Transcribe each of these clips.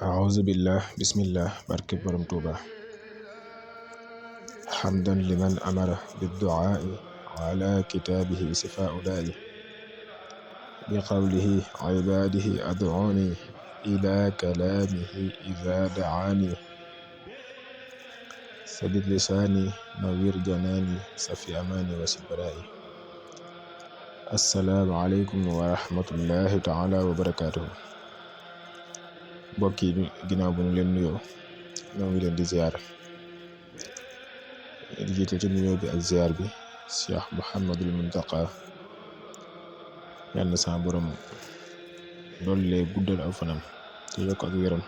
أعوذ بالله بسم الله barke borom Tuuba حمدا لمن أمر بالدعاء على كتابه سفاء داء بقوله عباده أدعوني إلى كلامه إذا دعاني سدد لساني نوّر جناني سفي أماني وسبرائي السلام عليكم ورحمة الله تعالى وبركاته mbokk yi ginnaaw bu ñu leen nuyoo ñoo ngi leen di ziar di jiital ci nuyoo bi ak ziar bi Cheikh Mouhamadul Muntaqa yal na sa borom doole guddal aw fanam te yokk ak wéram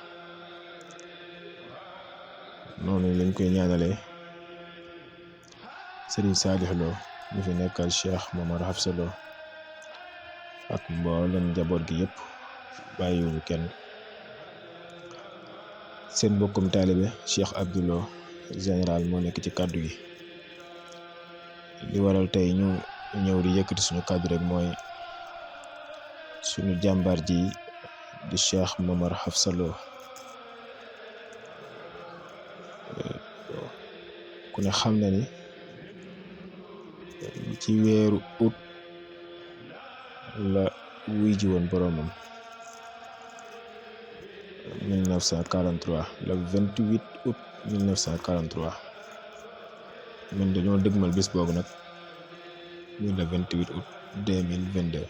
noonu lañ koy ñaanalee Serigne Saliou Lo ñu fi nekkal Cheikh Momar Hafsa Lo ak mboolem njaboot gi yëpp bàyyiwuñu kenn. seen mbokkum taalibe Cheikh Abdou Lo général moo nekk ci kàddu gi. li waral tey ñu ñëw di yëkkati suñu kàddu rek mooy suñu jàmbaar ji di Cheikh Momar Hafsa Lo ku ne xam na ni ci weeru août la wuy ji woon boromam 1943 le 28 août 1943 ñun dañoo dëgmal bis boobu nag muy le 28 août 2022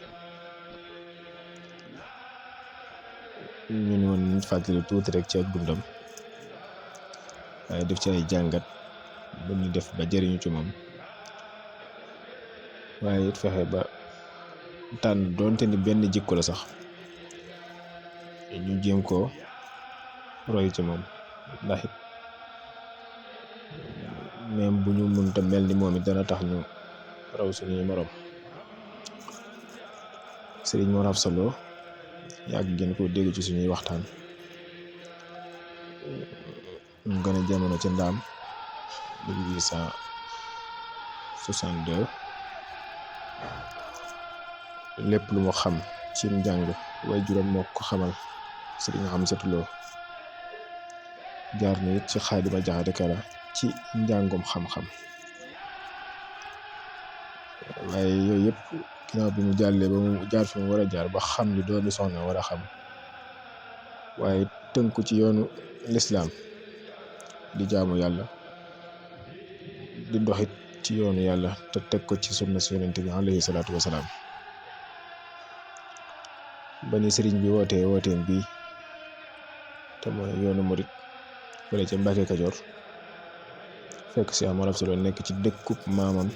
ñu ne woon ñu fàttali tuuti rek ci ak dundam waaye def ci ay jàngat bu ñu def ba jëriñu ci moom waaye it fexe ba tànn doonte ni benn jikko la sax ñu jéem koo roy ci moom ndax it même bu ñu mënta mel ni moom it dana tax ñu raw suñuy morom. Serigne Momar Hafsa Lo yàgg ngeen koo dégg ci suñuy waxtaan mu gën a jamono ci Ndaam 1862 lépp lu mu xam ci njàng way juróom moo ko xamal Serigne Hamsatou Lo jaar na it ci Xaadima Jaxate Kala ci njàngum xam-xam waaye yooyu yëpp ginnaaw bi mu jàllee ba mu jaar fi mu war a jaar ba xam li doomi soxna war a xam waaye tënku ci yoonu lislaam di jaamu yàlla di doxit ci yoonu yàlla te teg ko ci sunna si yonent bi alayhi salaatu wasalaam ba ni sëriñ bi wooteem bii te mooy yoonu murit fële ca Mbàkke Kajoor fekk si Momar Hafsa Lo nekk ci dëkkub maamam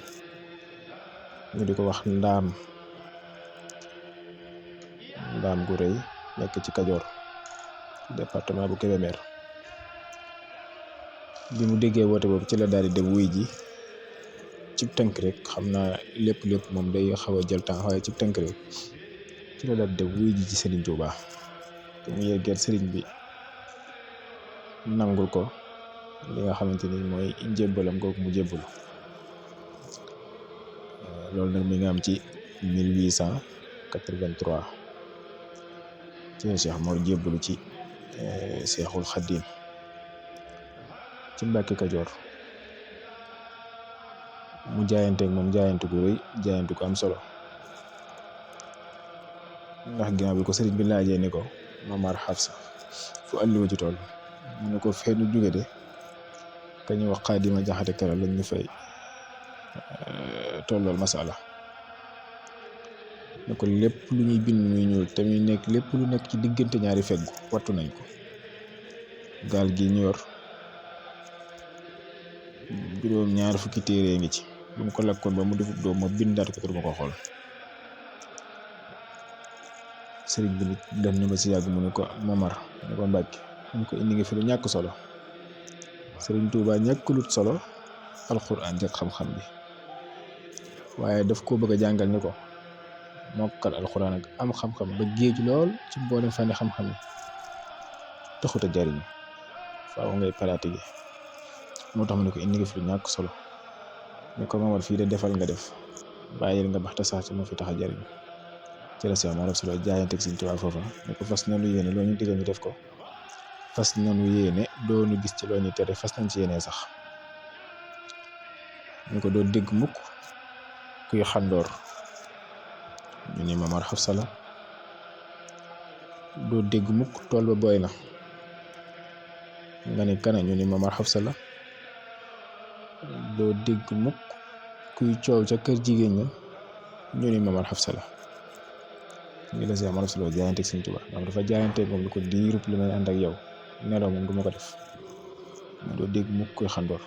ñu di ko wax ndaam gu rëy nekk ci Kajoor département bu Kébémer bi mu déggee woote boobu ci la daal di dem wuy ji ci tënk rek xam naa lépp moom day xaw a jël temps waaye ci tënk rek ci la daal di dem wuy ji ci Serigne Touba te mu yeggee Serigne bi nangul ko li nga xamante ni mooy njébbalam googu mu jébbalu loolu nag mi nga am ci 1883 ci Cheikh Mor jébbalu ci Cheikhul Khadim ci Mbàkke Kajoor mu jaayanteeg moom jaayante gu rëy jaayante gu am solo ndax ginnaaw bi ko sëriñ bi laajee ni ko Momar Hafsa fu àlliwa ci tool mu ne ko feeñu jóge de ka ñu wax Xaadima Jaxate Kala lañ ñu fay tollool masala ne ko lépp lu ñuy bind muy ñuul te muy nekk lépp lu nekk ci diggante ñaari feggu wattu nañ ko gaal gi ñu yor juróom ñaar fukki téere ngi ci bu mu ko lakkoon ba mu defub doom ma bindaat ko pour ma ko xool sëriñ bi nit dem na ma si yàgg mu ne ko Momar ne ko Mbàkke mu ko indi nga fi lu ñàkk solo Sëriñ Tuuba ñàkkulut solo alxuraan ak xam-xam bi waaye daf ko bëgg a jàngal ni ko mokkal alxuraan ak am xam-xam ba géeju lool ci mboolem fànni xam-xam yi taxut a jariñu faaw ngay pratiquer moo tax mu ne ko indi nga fi lu ñàkk solo ne ko Momar fii de defal nga def bàyyil nga baxta sax ci moo fi tax a jariñu ci la Cheikh Momar Hafsa Lo jaayanteeg Sëriñ Tuuba foofa ne ko fas na lu yéene loo ñu digal ñu def ko fas nañu yéene doonu gis ci loo ñu tere fas nañ ci yéene sax ñu ko doo dégg mukk kuy xandoor ñu ni Mamar Xafsa la doo dégg mukk tool ba booy na nga ni kana ñu ni Mamar Xafsa la doo dégg mukk kuy coow ca kër jigéen ña ñu ni Mamar Xafsa la ngi la si Mamar Xafsa la jaayanteeg Sëñ Tuubaa ndax dafa jaayanteeg moom ni ko diirub li may ànd ak yow nelaw moom du ma ko def ma doo dégg mukk kuy xandoor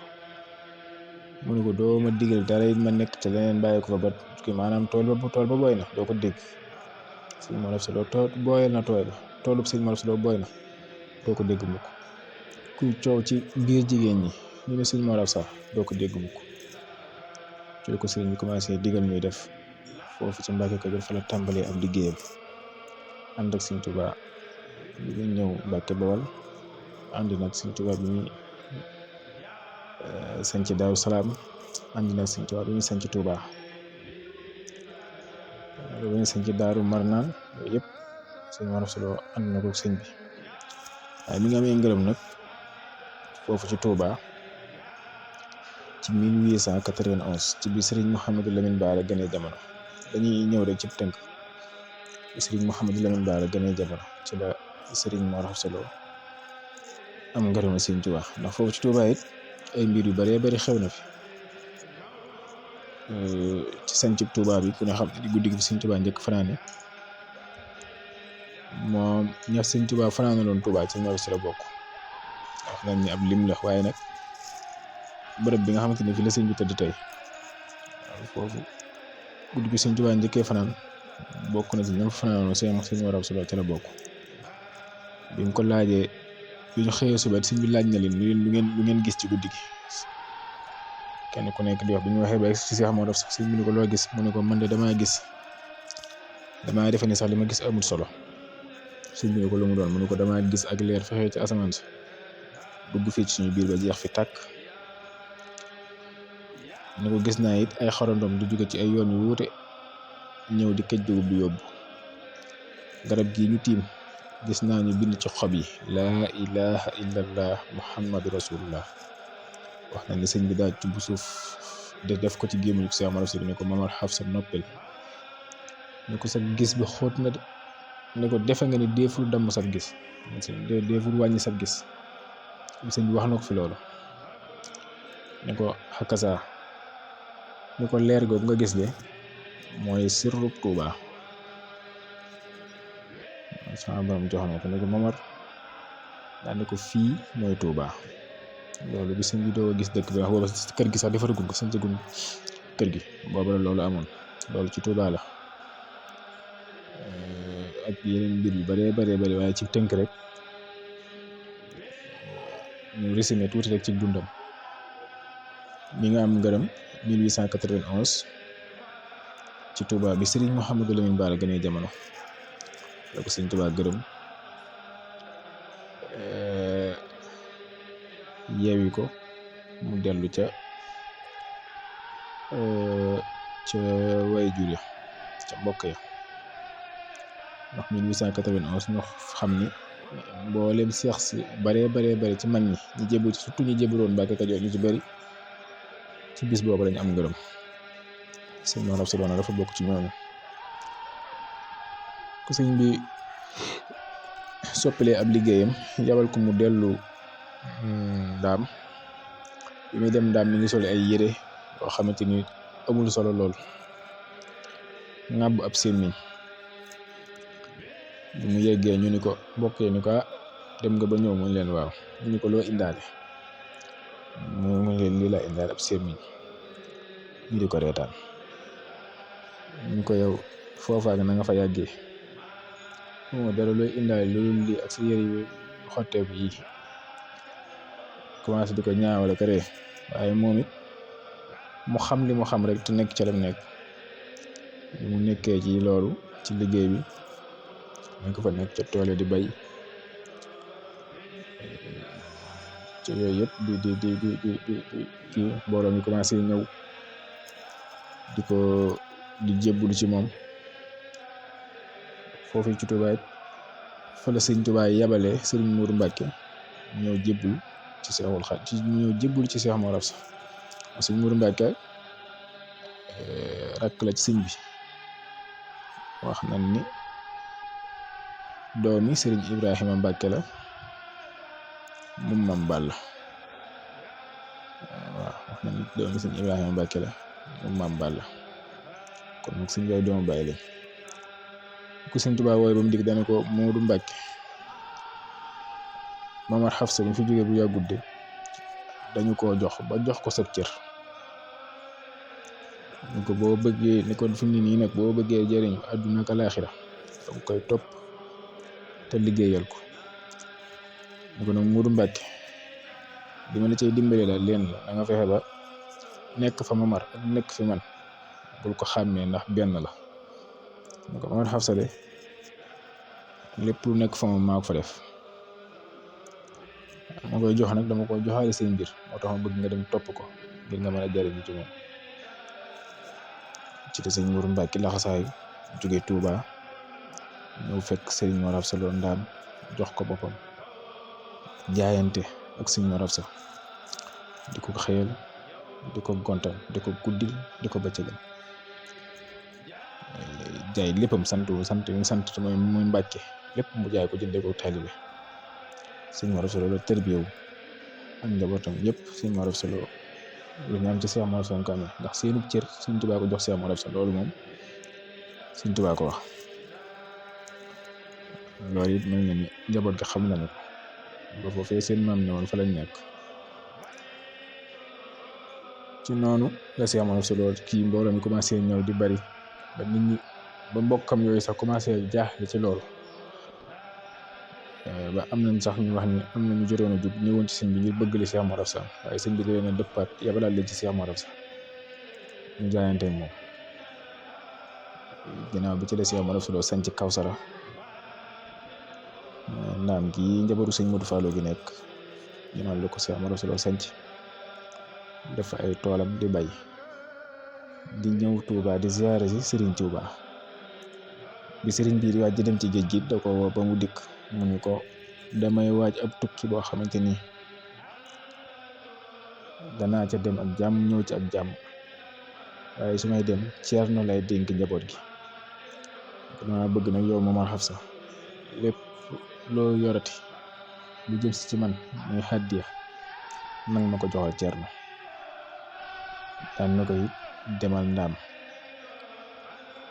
mu ne ko doo ma digal dara it ma nekk te leneen bàyyi ko fa ba kii maanaam tool ba booy na doo ko dégg Sëñ Mamar Xafsa Lo tool booyal na tool ba toolub Sëñ Mamar Xafsa Lo booy na doo ko dégg mukk kuy coow ci biir jigéen ñi ñu ne Sëñ Mamar Xafsa doo ko dégg mukk ci la ko sëriñ bi commencé digal ñuy def foofu ci Mbàkke Kajoor fa la tàmbalee ab liggéeyam ànd ak Sëñ Tuubaa bi muy ñëw Mbàkke Bawal ànd nag Sëñ Tuubaa bi muy sanc Daaru Salaam ànd nag Sëñ Tuubaa bi muy sanc Tuubaa bi muy sanc Daaru Marnaan yooyu yëpp Sëñ Mamar Xafsa Lo ànd na ko sëñ bi waaye mi ngi amee ngërëm nag foofu ci Tuubaa ci 1891 ci bi Serigne Mouhamadou Lamine Bara gënee jamono dañuy ñëw rek ci tënk bi Serigne Mouhamadou Lamine Bara gënee jamono ci la Serigne Mamar Xafsa Lo am ngërëma Sëñ Tuubaa ndax foofu ci Tuubaa it ay mbir yu bëree bëri xew na fi ci sancub Tuubaa bi ku ne xam ne guddi gi fi Sëñ Tuubaa njëkk fanaane moom ña Sëñ Tuubaa fanaane loon Tuubaa ci ñor si la bokk wax nañ ni ab lim la waaye nag bërëb bi nga xamante ne fi la sëñ bi tëdd tey foofu guddi gi Sëñ Tuubaa njëkkee fanaan bokk na ci ñoom fanaanoon Sëñ Mamar Xafsa Lo ci la bokk bi mu ko laajee bi ñu xëyee suba sëñ bi laaj na leen lu ngeen gis ci guddi gi kenn ku nekk di wax bi ñu waxee ba ci Seex Mamar Xafsa sëñ bi ni ko loo gis mu ne ko man de damaa defe ni sax li ma gis amul solo sëñ bi ne ko lu mu doon mu ne ko damaa gis ak leer fexee ci asamaan si dugg fii ci suñu biir ba jeex fi tàkk ni ko gis naa it ay xorondom di jóge ci ay yoon yu wuute ñëw di këj dugub di yóbbu garab gii ñu tiim gis naa ñu bind ci xob yi laa ilaha illallah muhammadu rasulullah wax na ni sëñ bi daal ci bu suuf de def ko ci gémmiñu Seex Mamar Xafsa Lo ne ko Mamar Xafsa noppel ne ko sa gis bi xóot na de ne ko defe nga ni deeful damm sab gis deeful wàññi sab gis sëñ bi wax na ko fi loolu ne ko xakasa ni ko leer googu nga gis de mooy sirrub Tuubaa sama borom jox na ko ne ko Mamar daa ne ko fii mooy Tuubaa loolu bi sëñ bi doo gis dëkk bi wax booba kër gi sax defaragul ko sañcagul kër gi booba la loolu amoon loolu ci Tuubaa la ak yeneen mbir yu bëree bëri waaye ci tënk rek ñu résumé tuuti rek ci dundam mi nga am ngërëm 1891 ci Touba bi Serigne Mouhamadou Lamine Bara gënee jamono la ko Serigne Touba gërëm yeewi ko mu dellu ca way jur ya ca mbokk ya ndax 1891 ñu xam ni mboolem seex si bare ci mag ñi ñu jébbu surtout ñu jébbuloon Mbàkke Kajoor ñu ci bari ci bis boobu lañu am ngërëm Sëñ Mamar Xafsa Lo dafa bokk ci ñooñu ku sëñ bi soppalee ab liggéeyam yabal ko mu dellu ndaam bi muy dem ndaam mi ngi sol ay yére yoo xamante ni amul solo lool ŋàbb ab sémmiñ bi mu yeggee ñu ni ko mbokkee ni ko dem nga ba ñëw mu leen waaw ñu ni ko loo indaale mu leen lii la indaale ab sémmiñ ñu di ko reetaan ñu ko yow foofaak na nga fa yàggee moo dara looy indaale loolu lii ak sa yére yu xotteeku yi commencé di ko ñaawale ko ree waaye moom it mu xam li mu xam rek te nekk ca lam nekk mu nekkee ci loolu ci liggéey bi dañ ko fa nekk ca toole di bay ci yooyu yëpp di kii mbooloo mi commencé ñëw di jébbulu ci moom foofu ci Tuubaa fa la sëñ Tuubaa yabalee sëriñ Muuru Mbàkke ñëw jébbul ci Seexul Xadiim ñëw jébbul ci Seex Mor Absa. sëñ Mourou Mbacke rakk la ci sëñ bi, wax nañ ni doomi sëriñ Ibrahima Mbacke la moom Maam Balla. waaw wax nañ ni doomi sëriñ Ibrahima Mbacke la moom Maam Balla, kon nag sëñ bay doomu bàyyi lañ. ku sëñ Tuubaa wooye ba mu dikk dane ko Moodu Mbacke, Mamar Xafsa mi fi jógee bu yàggut de dañu koo jox ba jox ko sab cër, ni ko boo bëggee ni ko fi mu ne nii nag boo bëggee jëriñu àdduna ak alaaxira danga koy topp te liggéeyal ko. ni ko nag Moodu Mbacke li ma la cay dimbale la leen la da nga fexe ba nekk fa Mamar ak nekk fi man bul ko xàmmee ndax benn la. ni ko Mamar Xafsa de lépp lu nekk fa moom maa ko fa def, ma koy jox nag dama koy joxaale seen mbir, moo tax ma bëgg nga dem topp ko ngir nga mën a jariñu ci moom. ci te sëñ Mourou Mbacke laxasaayu jóge Touba ñëw fekk sëriñ Mor Absa Lo Ndaam jox ko boppam, jaayante ak sëñ Mor Absa di ko xëyal di ko gontal di ko guddil di ko bëccëgal, jaay léppam sant te mooy Mbacke lépp mu jaay ko jëndee ko taalibe. sëñ Mor Absa Lo la tërbiyewu ak njabootam yëpp. sëñ Mor Absa Lo lu ñu am ci Seex Mor Absa ko amee ndax seenu cër sëñ Tuubaa ko jox Seex Mor Absa loolu moom sëñ Tuubaa ko wax. loolu it mel na ni njaboot ga xam nañu ko ba foofee seen maam ne woon fa lañ nekk. ci noonu la Seex Mor Absa Lo kii mbooloo mi commencé ñëw di bari ba nit ñi ba mbokkam yooyu sax commencé jaaxle ci loolu. ba am nañ sax ñu wax ni am na ñu jotoon a jug ñëwoon ci sëñ bi ngir bëgg li Seex Mor Absa waaye sëñ bi da leen a dëppaat yabalaat leen ci Seex Mor Absa ñu jaayante moom. ginnaaw bi ci la Seex Mor Absa Lo sanc Kawsara Ndaam gi njabootu sëñ Modou Fallo gi nekk, ginnaaw la ko Seex Mor Absa Lo sanc def ay toolam di bay di ñëw Touba di ziyaare si Serigne Touba. bi Serigne bii di waaj di dem ci géej gi da ko woo ba mu dikk mu ni ko damay waaj ab tukki boo xamante ni danaa ca dem ak jàmm ñëw ci ak jàmm, waaye su may dem Ceerno lay dénk njaboot gi. dama bëgg nag yow Mamar Xafsa lépp loo yorati lu jëm si ci man muy hàddiya nang ma ko joxal Ceerno. daan na ko it demal Ndaam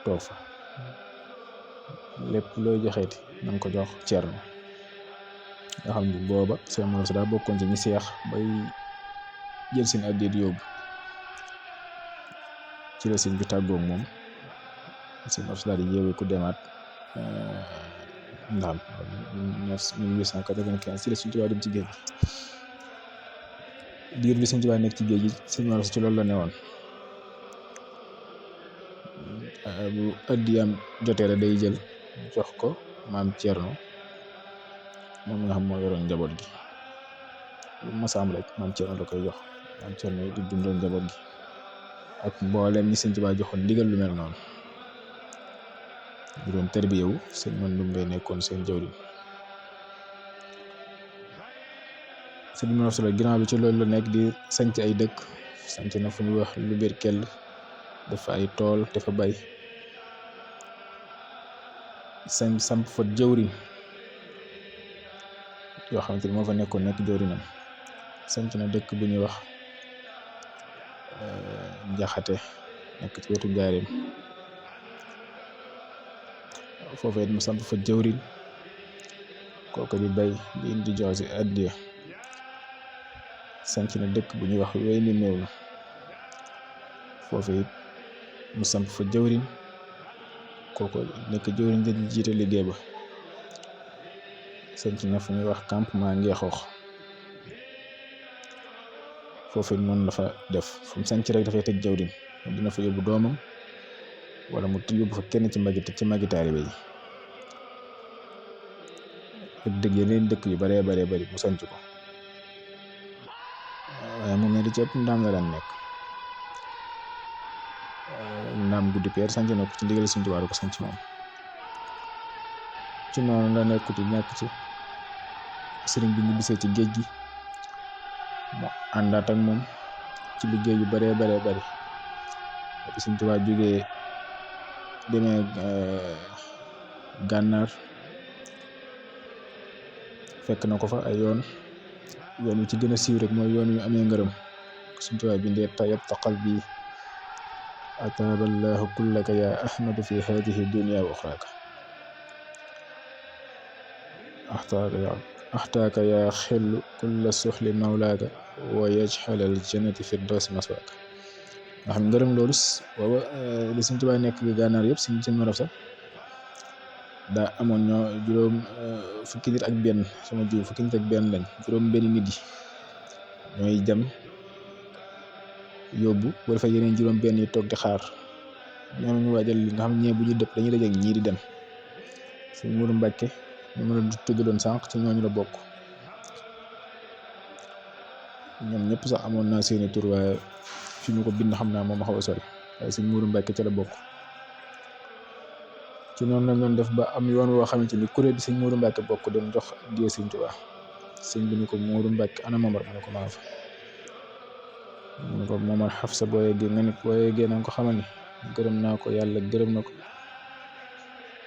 toog fa lépp looy joxeeti nanga ko jox Ceerno. nga xam ni booba Seex Mor Absa daa bokkoon ci ñi seex bay jël seen addiya di yóbbu. ci la sëñ bi tàggoog moom Seex Mor Absa daal di yeewee ku demaat Ndaam 1895 ci la Sëñ Tuubaa dem ci géej gi. diir bi Sëñ Tuubaa nekk ci géej gi Sëñ Mor Absa ci loolu la newoon. bu addiyaam jotee rek day jël jox ko maam Thierno moom nga xam moo yoroon njaboot gi. lu mas a am rek maam Thierno da koy jox maam Thierno di dundal njaboot gi ak mboolem ñi Sëñ Tuubaa joxoon ndigal lu mel noonu. ñu doon tarbiyewu sëñ Mandumbe nekkoon seen jawriñ. Sëñ Mor Absa Lo ginnaaw bi ci loolu la nekk di sanc ay dëkk, sanc na fu ñuy wax lu biir kell dafa ay tool dafa bay, samp fa jawriñ yoo xamante ni moo fa nekkoon nekk jawriñam. sanc na dëkk bu ñuy wax Njaxate nekk ci wetu Njaaréem, foofee mu samp fa jawriñ kooku di bay di indi jox si addiya. sanc na dëkk bu ñuy wax wey ni néew na foofee it mu samp fa jawriñ kooku nekk jawriñ di jiite liggéey ba. sanc na fu ñuy wax campement Ngeexoox foofee noonu la fa def fu mu sanc rek dafay teg jawriñ dina fa yóbbu doomam wala mu yóbbu fa kenn ci magi taalibe yi. ak dëgg yeneen dëkk yu baree bari mu sanc ko, waaye moom di ci ëpp Ndaam la daan nekk. Ndaam guddi peer sanc na ko ci ndigal Sëñ Tuubaa ko sanc moom. ci noonu la nekk ci ñàkk ci sëriñ bi ñu bisee ci géej gi mu àndaat ak moom ci liggéey yu baree bari bi Sëriñ Tuubaa jógee demee gànnaar fekk na ko fa ay yoon wi ci gën a siiw rek mooy yoon wi amee ngërëm Sëriñ Tuubaa bindee tayab taqal bi ataaballahu kullaka ya ahmadu fi hadihi dunya wa uxraaka axtaaka yaa xellu kulla suxli mawlaaka wa yajxalal jannati firdawsi maswaaka nga xam ngërëm loolu booba li Sëriñ Tuubaa nekk gànnaar yëpp Sëriñ Mor Absa daa amoon ñoo juróom fukki nit ak benn fukki nit ak benn lañ juróom benn nit yi ñooy jam yóbbu bu defee yeneen juróom benn yi toog di xaar ñoom ñu waajal li nga xam ñee bu ñu dëpp dañuy dajeek ñii di dem Sëriñ Moodu Mbàkke ñu mën a tudd doon sànq ci ñooñu la bokk ñoom ñëpp sax amoon naa seeni tur waaye fi ñu ko bind xam naa moom a xaw a sori waaye Sëriñ Moodu Mbàkke ca la bokk ci noonu lañ doon def ba am yoon woo xamante ni kuréel bi Sëriñ Moodu Mbàkke bokk doon jox addiya Sëriñ Tuubaa sëñ bi ni ko Moodu Mbàkke ana Momar mu ne ko maa fa mu ne ko Momar Xafsa boo yeggee nga nit boo yeggee na nga ko xamal ni gërëm naa ko yàlla gërëm na ko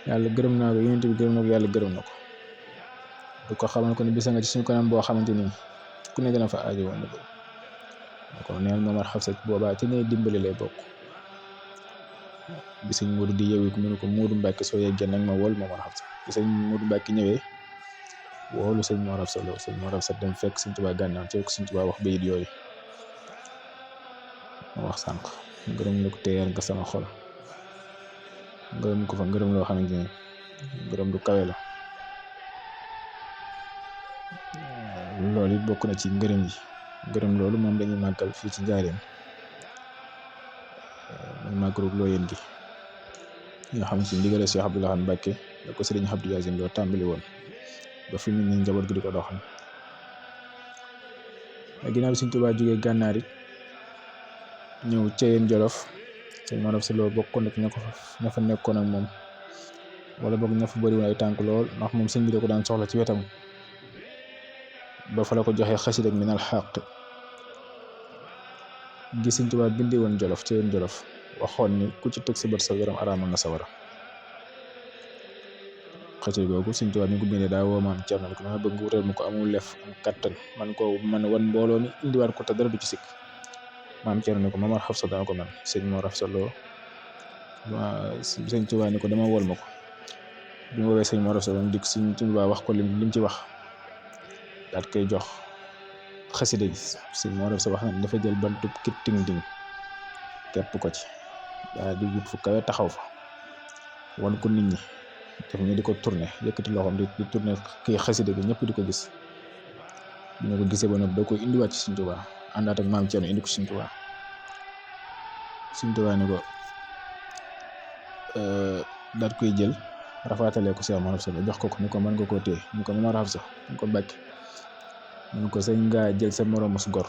yonent bi gërëm na ko yàlla gërëm na ko du ko xamal ko ni bisa nga ci suñu kanam boo xamante ni ku ne dana fa aajo woon na ko neel Momar Xafsa boobaa ci ne dimbali lay bokk bi sëñ Moodu di yeewu mu ne ko Moodu Mbàkke soo yeggee nag ma wol Momar Xafsa bi sëñ Moodu Mbàkke ñëwee woolu sëñ Mor Absa Lo sëñ Mor Absa dem fekk Sëriñ Tuubaa gànnaar ci ko Sëriñ Tuubaa wax bayit yooyu ma wax sànq ngërëm la ko teeyal nga sama xol ngërëm ko fa ngërëm loo xamante ni ngërëm du kawe la loolu it bokk na ci ngërëm yi ngërëm loolu moom dañuy màggal fii ci Njaaréem muy màggalu Looyeen gi nga xam ci ndigale Cheikh Abdoul Ahad Mbacké da ko Sëriñ Abdou Yaasin Lo tàmbali woon ba fi mu ne njaboot gi di ko doxal ginnaaw bi Sëriñ Tuubaa jógee gànnaar it ñëw Ceyeen Jolof sëñ Mor Absa Lo bokkoon na ci ña fa nekkoon ak moom wala boog ña fa bëri woon ay tànk lool ndax moom sëñ bi da ko daan soxla ci wetam ba fa la ko joxee xasida minal xaq gi Sëriñ Tuubaa bindee woon Jolof Ceyeen Jolof waxoon ni ku ci teg si bët sa yaram araamal na sawara xasida googu Sëriñ Tuubaa mi ko bindee daa woo maam Cerno ko dama bëgg nga wutal ma ko amul lef am kattan man wan mbooloo mi indiwaat ko te dara du ci sikk maam Cerno ne ko Momar Xafsa dana ko man sëñ Mor Absa Lo Sëriñ Tuubaa ni ko dama wol ma ko bi mu woowee sëñ Mor Absa Lo dikk Sëriñ Tuubaa wax ko lim ci wax daal koy jox xasida gi sëñ Mor Absa wax na dafa jël bantub kit ting ding kepp ko ci daal di wut fu kawe taxaw fa wan ko nit ñi def ñu di ko tourné yëkkati loxoom di tourné kii xasida gi ñëpp di ko gis bi ñu ko gisee ba noppi da koy indiwaat ci Sëriñ Tuubaa àndaat ak maam Cerno indi ko Sëriñ Tuubaa Sëriñ Tuubaa ni ko daal koy jël rafaatalee ko Cheikh Mor Absa Lo jox ko ni ko mën nga koo téye ni ko Momar Xafsa ni ko Mbàkke ni ko sañ ngaa jël sa moromus gor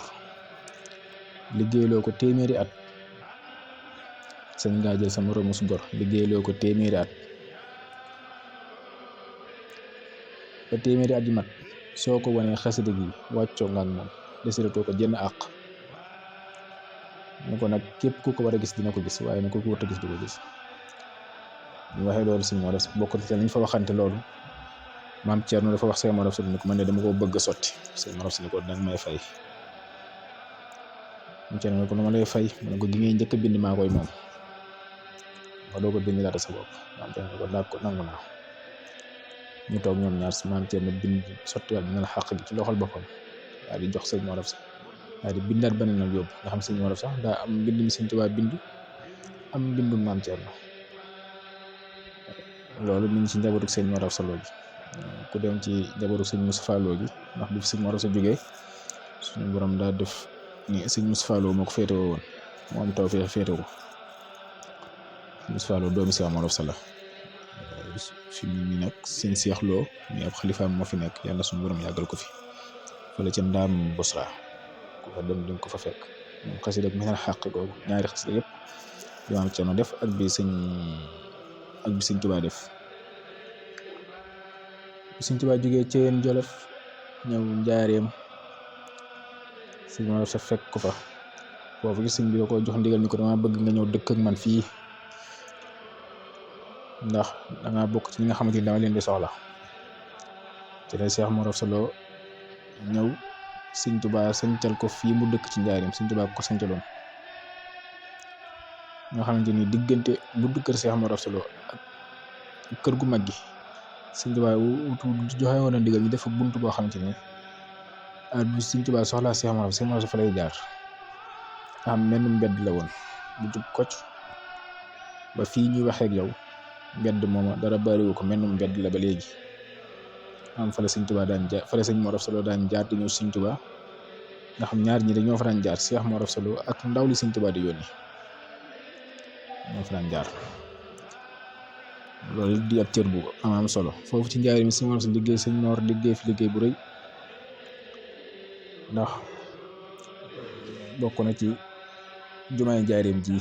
liggéeyloo ko téeméeri at sañ ngaa jël sa moromus gor liggéeyloo ko téeméeri at ba téeméeri at yi mat soo ko wanee xasida gi wàccoo nga ak moom desiratoo ko jenn àq ni ko nag képp ku ko war a gis dina ko gis waaye nag ku ko war a gis du ko gis ñu waxee loolu Sëriñ Mor Absa bokk te lañ fa waxante loolu maam Cerno dafa wax Sëriñ Mor Absa ni ko man ne dama ko bëgg a sotti Sëriñ Mor Absa ni ko danga may fay maam Cerno ni ko nu ma lay fay mu ne ko gi ngay njëkk a bind maa koy moom nga doo ko bind laata sa bopp maam Cerno ni ko daa ko nangu naa ñu toog ñoom ñaar maam Cerno bind sottiwaat bi nga la xàq gi ci loxol boppam daal di jox Sëriñ Mor Absa daal di bindaat beneen nag yóbbu nga xam Sëriñ Mor Absa daa am mbind mi Sëriñ Tuubaa bind am mbindum maam Cerno loolu mi ngi ci njabootu Sëriñ Mor Absa Lo gi ku dem ci njabootu Sëriñ Moustapha Lo gi ndax bi Sëriñ Mor Absa jógee suñu borom daa def ni Sëriñ Moustapha Lo moo ko féetewoo woon moo am taw féete ko Sëriñ Moustapha Lo doomi Sëriñ Mor Absa la fi mu ni nag Sëriñ Seex Lo mi ab xalifaam moo fi nekk yàlla suñu borom yàggal ko fi fële ca Ndaam Bosra ku fa dem dinga ko fa fekk moom xasida ak minal xàq googu ñaari xasida yëpp yu am Cerno def ak bi Sëriñ Tuubaa def Sëriñ Tuubaa jógee Ceyeen Jolof ñëw njaareem sëñ Mor Absa fekk ko fa foofu gi sëñ bi da ko jox ndigal ni ko dama bëgg nga ñëw dëkk ak man fii ndax danga bokk ci ñi nga xamante ni dama leen di soxla ci la Cheikh Mor Absa Lo ñëw sëñ Tuubaa sancal ko fii mu dëkk ci njaareem sëñ Tuubaa ko sancaloon nga xamante ni diggante buntu kër Cheikh Mor Absa Lo ak kër gu mag gi sëñ Tuubaa joxe woon na ndigal ñu def fa buntu boo xamante ni bu sëñ Tuubaa soxlaa Cheikh Mor Absa fa lay jaar am menn mbedd la woon bu jub kocc ba fii ñuy waxee ak yow mbedd mooma dara bariwu ko menn mbedd la ba léegi am fa la sëñ Tuubaa daan jaar fa la sëñ Mor Absa Lo daan jaar di ñëw sëñ Tuubaa nga xam ñaar ñi dañoo fa daan jaar Cheikh Mor Absa Lo ak ndaw li sëñ Tuubaa di yónni ñoo fa daan jaar loolu di ab cër bu am solo foofu ci njaay mi sëñ Mor Absa liggéey sëñ Mor liggéey fi liggéey bu rëy ndax bokk na ci jumaay njaareem ji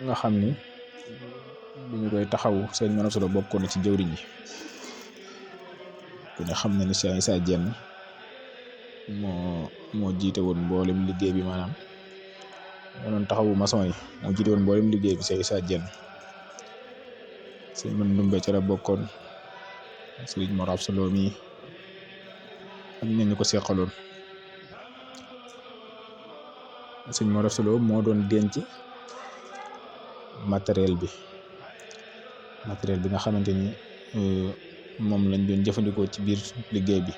nga xam ni bi ñu koy taxawu sëñ Mor Absa Lo bokkoon na ci jëwriñ yi ku ne xam na ni Cheikh Issa Diène moo jiite woon mboolem liggéey bi maanaam moo doon taxawu maçon yi moo jiite woon mboolem liggéey bi Cheikh Issa Diène sëñ man Ndumbe ca la bokkoon sëñ Mor Absa Lo mi ak ñenn ñu ko seqaloon sëñ Mor Absa Lo moo doon denc matériel bi nga xamante ni moom lañ doon jëfandikoo ci biir liggéey bi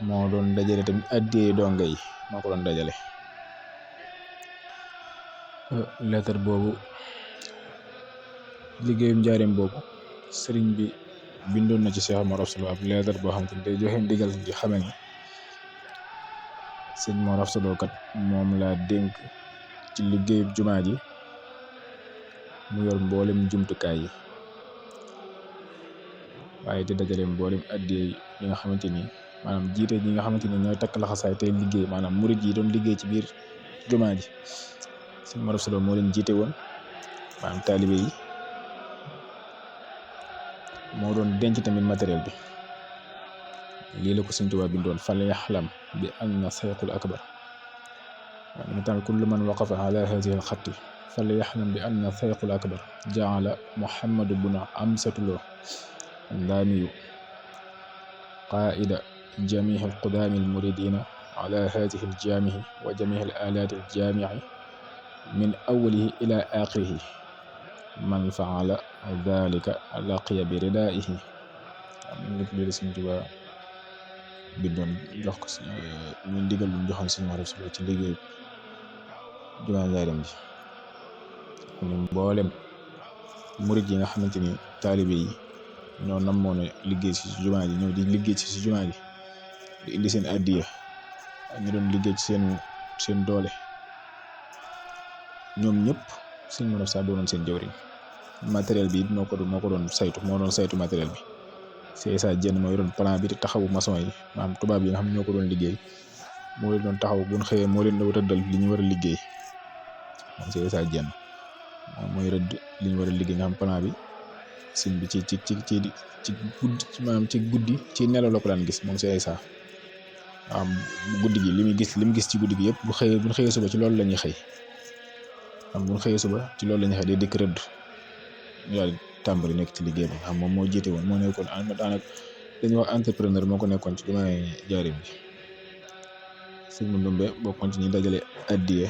moo doon dajale tamit addiyee donga yi moo ko doon dajale lettre boobu liggéeyum njaareem boobu sëriñ bi bindoon na ci Cheikh Mor Absa Lo ab lettre boo xamante ni day joxe ndigal di xamal ni sëñ Mor Absa Lo kat moom laa dénk ci liggéeyub jumaa ji mu yor mboolem jumtukaay yi waaye di dajale mboolem addiyee yi nga xamante ni maanaam jiite ñi nga xamante ni ñooy takk laxasaay tey liggéey maanaam murid yi doon liggéey ci biir jumaa ji sëñ Mor Absa Lo moo leen jiite woon maanaam taalibe yi moo doon denc tamit matériel bi lii la ko sëñ Tuubaa bindoon fal yaxlam bi anna sayxul akbar waaye tamit kullu man waqafa ala hadihi al xatti fal yaxlam bi anna sayxul akbar jaala Muhammadu buna Amsatu Lo daamiyu qaida jamii al qudaami al muridina ala hadihi al jaamihi wa jamii al alaati al jaamici min awalihi ila axirihi man faala dalika laqiya bi ridaihi am nit li la sëñ Tuubaa bindoon jox ko si ñu ndigal lu joxoon sëñ Mor Absa Lo ci liggéey jumaa njaareem ji ñu mboolem murid yi nga xamante ni taalibe yi ñoo namoon liggéey si jumaa ji ñëw di liggéey si jumaa ji di indi seen addiya ak ñu doon liggéey ci seen doole ñoom ñëpp sëñ Mor Absa doonoon seen jawriñ matériel bi moo ko doon saytu matériel bi Cheikh Issa Diène mooy doon plan bi di taxawu maçon yi maanaam tubaab yi nga xam ne ñoo ko doon liggéey moo leen doon taxaw bu ñu xëyee moo leen doon rëddal li ñu war a liggéey moom Cheikh Issa Diène mooy rëdd li ñu war a liggéey nga xam plan bi sëñ bi ci guddi maanaam ci guddi ci nelaw la ko daan gis moom Cheikh Issa waaw guddi gi li mu gis ci guddi gi yëpp bu ñu xëyee suba ci loolu la ñuy xëy bu ñu xëyee suba ci loolu la ñuy xëy day dikk rëdd ñu daal tàmbali nekk ci liggéey bi xam moom moo jiite woon moo nekkoon daanaka dañuy wax entrepreneur moo ko nekkoon ci jumaay njaareem bi sëñ Ndumbe bokkoon ci ñi dajale addiye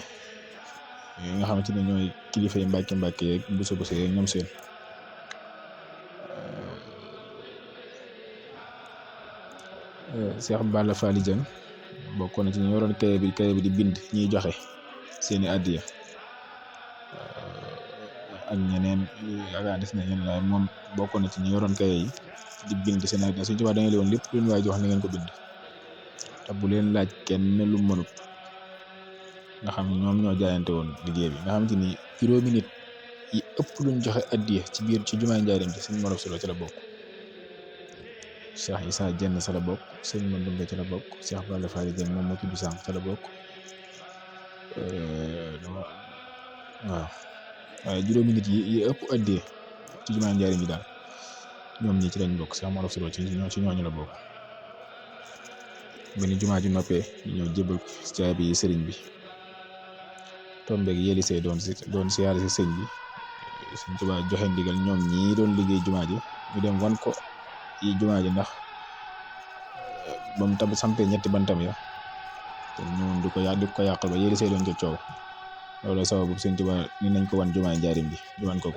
yi nga xamante ne ñooy kilifa yi mbàkke yeeg buso yeeg ñoom seen Cheikh Balla Fally Dieng bokkoon na ci ñi yoroon kaye bi di bind ñiy joxe seeni addiya ak ñeneen yaakaar des na ñeneen waaye moom bokkoon na ci ñi yoroon kaye yi di bind seen addiya Sëñ Tuubaa dañu leen lépp lu ñu waay jox na ngeen ko bind te bu leen laaj kenn lu mënut nga xam ñoom ñoo jaayante woon liggéey bi nga xamante ni juróomi nit yi ëpp luñ joxe addiya ci jumaay njaareem ci sëñ Mor Absa Lo ci la bokk Cheikh Issa Diène ca la bokk sëñ Man Ndumbe ca la bokk Cheikh Balla Fally Dieng moom moo tudd sànq ca la bokk waaw waaye juróomi nit yi ëpp addiya ci jumaay njaareem ji daal ñoom ñi ci lañ bokk Cheikh Mor Absa Lo ci ñooñu la bokk ba ni jumaa ji noppee ñu ñëw jébal ko caabi yi sëriñ bi tombeeg yéeli see doon siyaare si sëñ bi. Sëñ Tuubaa joxe ndigal ñoom ñii doon liggéey jumaa ji ñu dem wan ko yi jumaa ji ndax ba mu tab sampee ñetti bantam ya te ñëwoon di ko yàqal ba yéeli see doon ca coow loolu sababu Sëñ Tuubaa ni nañ ko wan jumaay njaarim bi ñu wan ko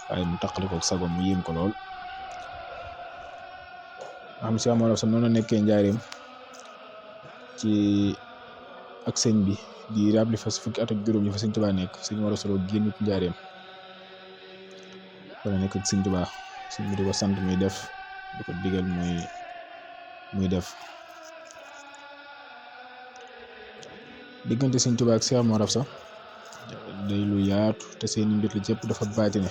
waaye mu taqali ko sagom mu yéem ko lool. xam si amoon sa noonu nekkee njaarim ci ak sëñ bi di rabli fa fukki at ak juróom yi fa Sëñ Tuubaa nekk Sëñ Mor Asta Lo génnut njaarim wala nekk ak Sëñ Tuubaa sëñ bi di ko sant muy def di ko digal muy def. diggante Sëñ Tuubaa ak Cheikh Mor Asta day lu yaatu te seeni mbir li jëpp dafa baatine.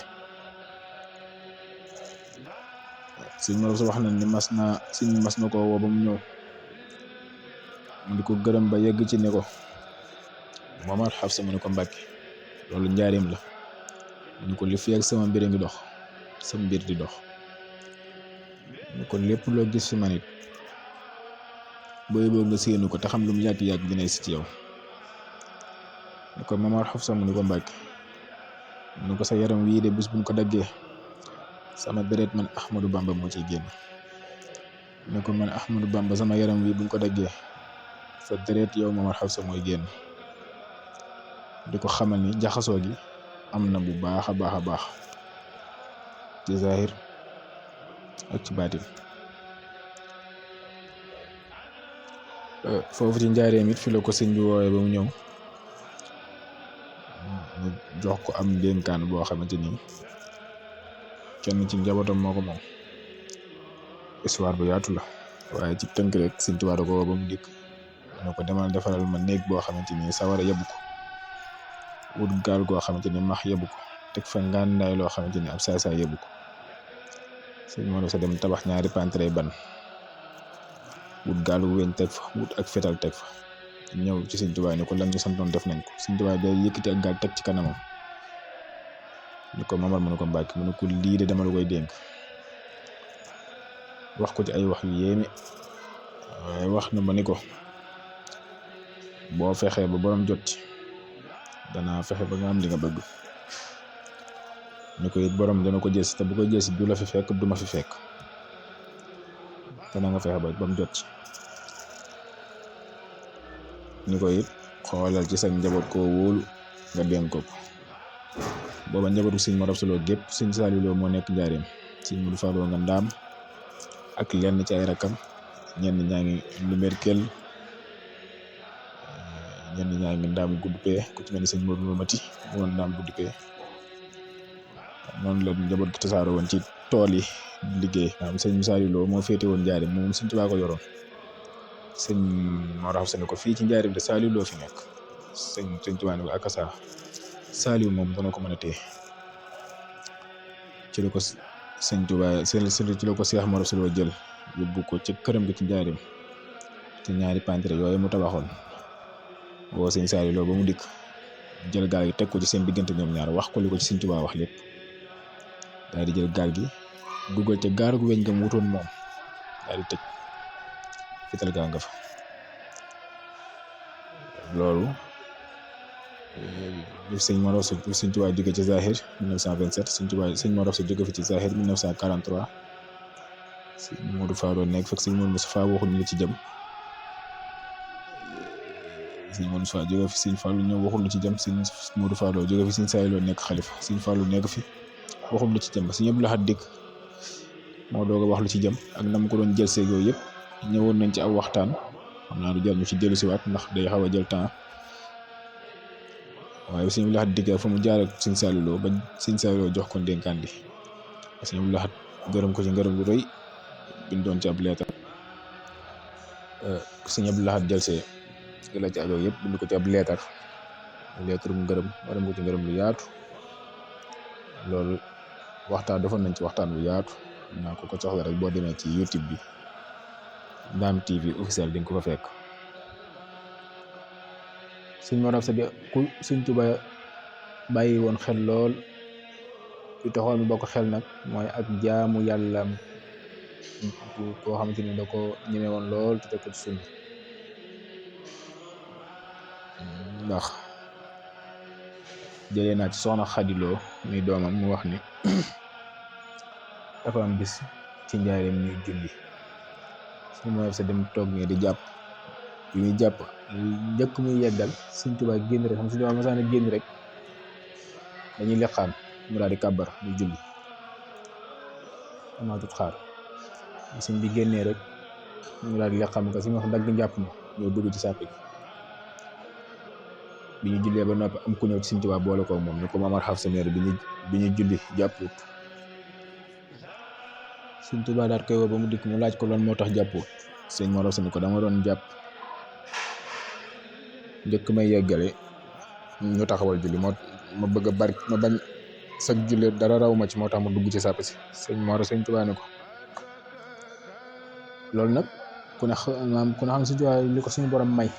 Sëñ Mor Asta wax na ni mas na ko woo ba mu ñëw mu di ko gërëm ba yegg ci ne ko Momar Xafsa mu ne ko Mbàkke loolu njaarim la mu ne ko li fi ak sama mbir a ngi dox sa mbir di dox mu ko lépp loo gis fi man it booy boo nga séenu ko te xam lu mu yàgg-yàgg dina si ci yow mu ko Momar Xafsa mu ne ko Mbàkke mu ne ko sa yaram wii de bis buñ ko daggee sama deret man Ahmadou Bamba moo ciy génn mu ne ko man Ahmadou Bamba sama yaram wii buñ ko daggee sa deret yow Momar Xafsa mooy génn di ko xamal ni jaxasoo gi am na bu baax a baax ci zahir ak ci baatin. foofu ci njaareem it fi la ko sëñ bi woowee ba mu ñëw mu jox ko am dénkaan boo xamante ni kenn ci njabootam moo ko moom. histoire bu yaatu la waaye ci tënk rek Sëñ Tuubaa da ko woo ba mu dikk ne ko demal defaral ma néeg boo xamante ni sawara yebbu ko wut gaal goo xamante ni max yebbu ko teg fa ngànnaay loo xamante ni ab saay-saay yebbu ko. Sëñ Mor Asta dem tabax ñaari pantre ban wut gaal gu weñ teg fa wut ak fetal teg fa ñëw ci Sëñ Tuubaa ni ko lam ñu santoon def nañ ko. Sëñ Tuubaa day yëkkati ak gaal teg ci kanamam ni ko Mamar mu ne ko Mbàkke mu ne ko lii de dama la koy dénk. wax ko ci ay wax yu yéeme waaye wax na ma ni ko boo fexee ba borom jot ci danaa fexe ba nga am li nga bëgg. ni ko it borom dana ko jësi te bu ko jësi du la fi fekk du ma fi fekk dana nga fexe ba mu jot ci. ni ko it xoolal ci sa njaboot koo wóolu nga dénk ko booba njabootu Sëñ Mor Asta Lo gépp Sëñ Saaliw Lo moo nekk njaareem Sëñ Mudu Fadoo nga ndaam ak lenn ci ay rakam ñenn ñaa ngi lu merkel ñenn ñaa ngi ndaam gudd pee ku ci mel ni Sëñ Modou Mati woon ndaam gudd pee noonu la njaboot gi tasaaroo woon ci tool yi liggéey. maanaam Sëñ Saaliw Lo moo féete woon njaareem moom Sëñ Tuubaa ko yoroon. Sëñ Mor Asta ne ko fii ci njaareem de Saaliw Lo fi nekk Sëñ Tuubaa ne ko akasa Saaliw moom dana ko mën a téye. ci la ko Sëñ Tuubaa ci la ko Cheikh Mor Asta Lo jël yóbbu ko ci këram gi ci njaareem ci ñaari pantre yooyu mu tabaxoon woo Sëñ Saaliw Lo ba mu dikk jël gaal gi teg ko ci seen diggante ñoom ñaar wax ko li ko ci Sëñ Tuubaa wax lépp daal di jël gaal gi dugal ca gaar gu weñ nga mu wutoon moom daal di tëj fital gaa nga fa. loolu Sëñ Mor Asta Sëñ Tuubaa jóge ci Zahir 1927 Sëñ Mor Asta jóge fi ci Zahir 1943 Sëñ Modou Fadoo nekk fekk Sëñ Modou Moustapha waxuñu la ci jëm Sëñ Modou Moustapha jóge fi Sëñ Fallou ñëw waxul lu ci jëm Sëñ Modou Fadoo jóge fi Sëñ Saaliw Lo nekk xalifa Sëñ Fallou nekk fi waxul lu ci jëm Sëñ Abdou Lahad dikk moo doog a wax lu ci jëm ak nam ko doon jël seeg yooyu yëpp ñëwoon nañ ci aw waxtaan xam naa du jar ñu ci dellu siwaat ndax day xaw a jël temps waaye Sëñ Abdou Lahad dikk fa mu jaar ak Sëñ Saaliw Lo ba Sëñ Saaliw Lo jox ko dénkaan bi Sëñ Abdou Lahad gërëm ko ci ngërëm lu rëy bindoon ci ab leetar Sëñ Abdou Lahad jël see la ci ajo yëpp bind ko ci ab leetar mu ngërëm waram ko ci ngërëm lu yaatu. loolu waxtaan defoon nañ ci waxtaan bu yaatu naa ko soxla rek boo demee ci YouTube bi Ndaam TV officiel di nga ko fa fekk. Sëñ Mor Asta di ku Sëñ Tuubaa bàyyi woon xel lool li taxoon mu bokk xel nag mooy ak jaamu yàllaam koo xamante ni da ko ñeme woon lool te teg ko ci sunna ndax jëlee naa ci soxna Xadiloo muy doomam mu wax ni dafa am bis ci njaareem ñuy julli suñu mooy sa dem toog nii di jàpp bi muy jàpp njëkk muy yeggal Sëñ Tuubaa génn rek xam Sëñ Tuubaa masaana génn rek dañuy leqaan mu daal di kàbbar muy julli amaatut xaar sëñ bi génnee rek mu daal di leqaan ko si wax dagg njàpp ma ñëw dugg ci sàpp gi bi ñu jullee ba noppi am ku ñëw ci Sëñ Tuubaa boole ko moom ni ko Mamar Xafsa meer bi ñu julli jàpput Sëñ Tuubaa daal koy woo ba mu dikk mu laaj ko loon moo tax jàpput sëñ Mor Assa ni ko dama doon jàpp njëkk may yeggale ñu taxawal julli ma bëgg a bari ma bañ sag julli dara raw ma ci moo tax ma dugg ci sàpp si Sëñ Tuubaa ni ko loolu nag ku ne xam Sëñ Tuubaa li ko suñu borom may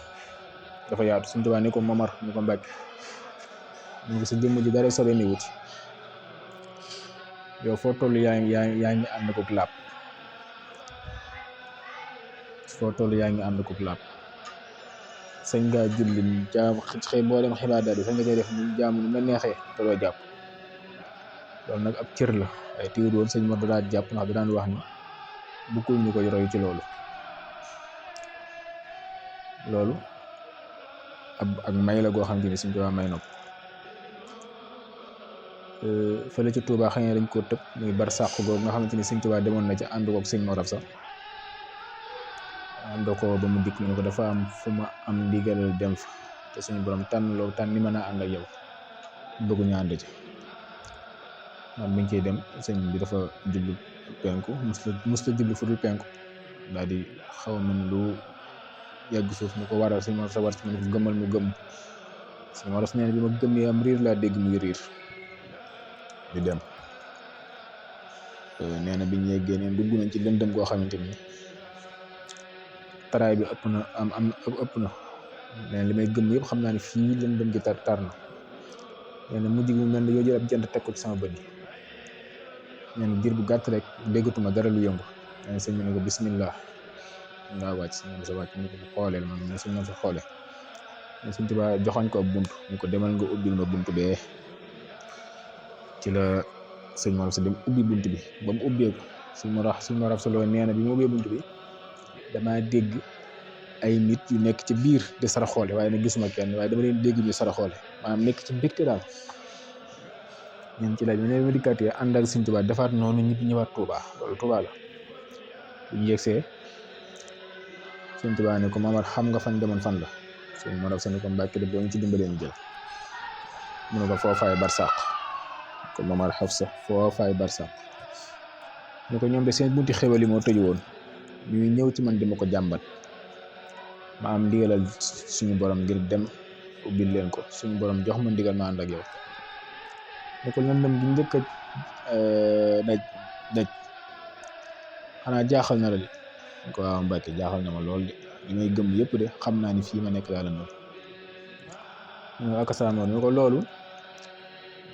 dafa yaatu Sëñ Tuubaa ni ko Mamar ni ko Mbàkke mu ngi sa jëmm ji dara sobe ni wuti yow foo toll yaa ngi ànd ko laab sañ ngaa julli jaam xëy boo dem xibaar daal sañ nga koy def ni jaamu nu mel neexee te doo jàpp loolu nag ab cër la ay tiwut woon sëñ Mor da daan jàpp ndax da daan wax ni bukkul ñu koy roy ci loolu ak may la goo xam ne Sëñ Tuubaa may na ko fële ci Tuubaa xëy na dañ koo tëb muy barsàq googu nga xamante ni Sëñ Tuubaa demoon na ci ànd koog sëñ Mor Assa ànd ko ba mu dikk mu ne ko dafa am fu ma am ndigalal dem fa te suñu borom tànn ni mën a ànd ak yow bëgguñu ànd ci man mi ngi ciy dem sëñ bi dafa jublu penku musta jublu fu dul penku daal di xaw a mën lu yàgg suuf mu ko waral sëñ Mor Assa war ci mu ne ko gëmmal mu gëm sëñ Mor Assa nee na bi ma gëmmee am riir laa dégg muy riir di dem nee na biñ yeggee neen dugg nañ ci lëndëm goo xamante ni taraay bi ëpp na nee na li may gëm yëpp xam naa ne fii lëndëm gi tar na nee na mujj gi mel ne yoo jël ab jant teg ko ci sama bët yi nee na diir bu gàtt rek déggatuma dara lu yëngu nee na sëñ bi ne ko bismillah ngaa wàcc sëñ bi sa wàcc mu ko xooleel man ne sëñ ma sa xoole ne Sëñ Tuubaa joxoñ ko ab bunt ñu ko demal nga ubbil ma bunt bee ci la sëñ Mor Assa dem ubbi bunt bi ba mu ubbee ko sëñ Mor Assa Lo nee na bi mu ubbee bunt bi damaa dégg ay nit yu nekk ci biir di saraxoole waaye nag gisuma kenn waaye dama leen dégg ñu saraxoole maanaam nekk ci mbégte daal ñun ci laaj bi ne ma dikkaatee ànd ak Sëñ Tuubaa defaat noonu ñëwaat Tuubaa loolu Tuubaa la bu ñu yegsee Sëñ Tuubaa ne ko Mamar xam nga fan demoon fan la sëñ Mor Assa ne ko Mbàkke de boo ñu ci dimbalee ñu jël mu ne ko foofaay barsàq ko Mamar Xafsa foofaay barsàq ne ko ñoom de seen bunti xéwal yi moo tëju woon ñuy ñëw ci man di ma ko jàmbat ma am ndigalal suñu borom ngir dem ubbil leen ko suñu borom jox ma ndigal ma ànd ak yow ne ko lëndëm gi njëkk a daj xanaa jaaxal na la de ko waaw Mbàkke jaaxal na ma lool de li may gëm yëpp de xam naa ni fii ma nekk daal la noonu ak saamoor ne ko loolu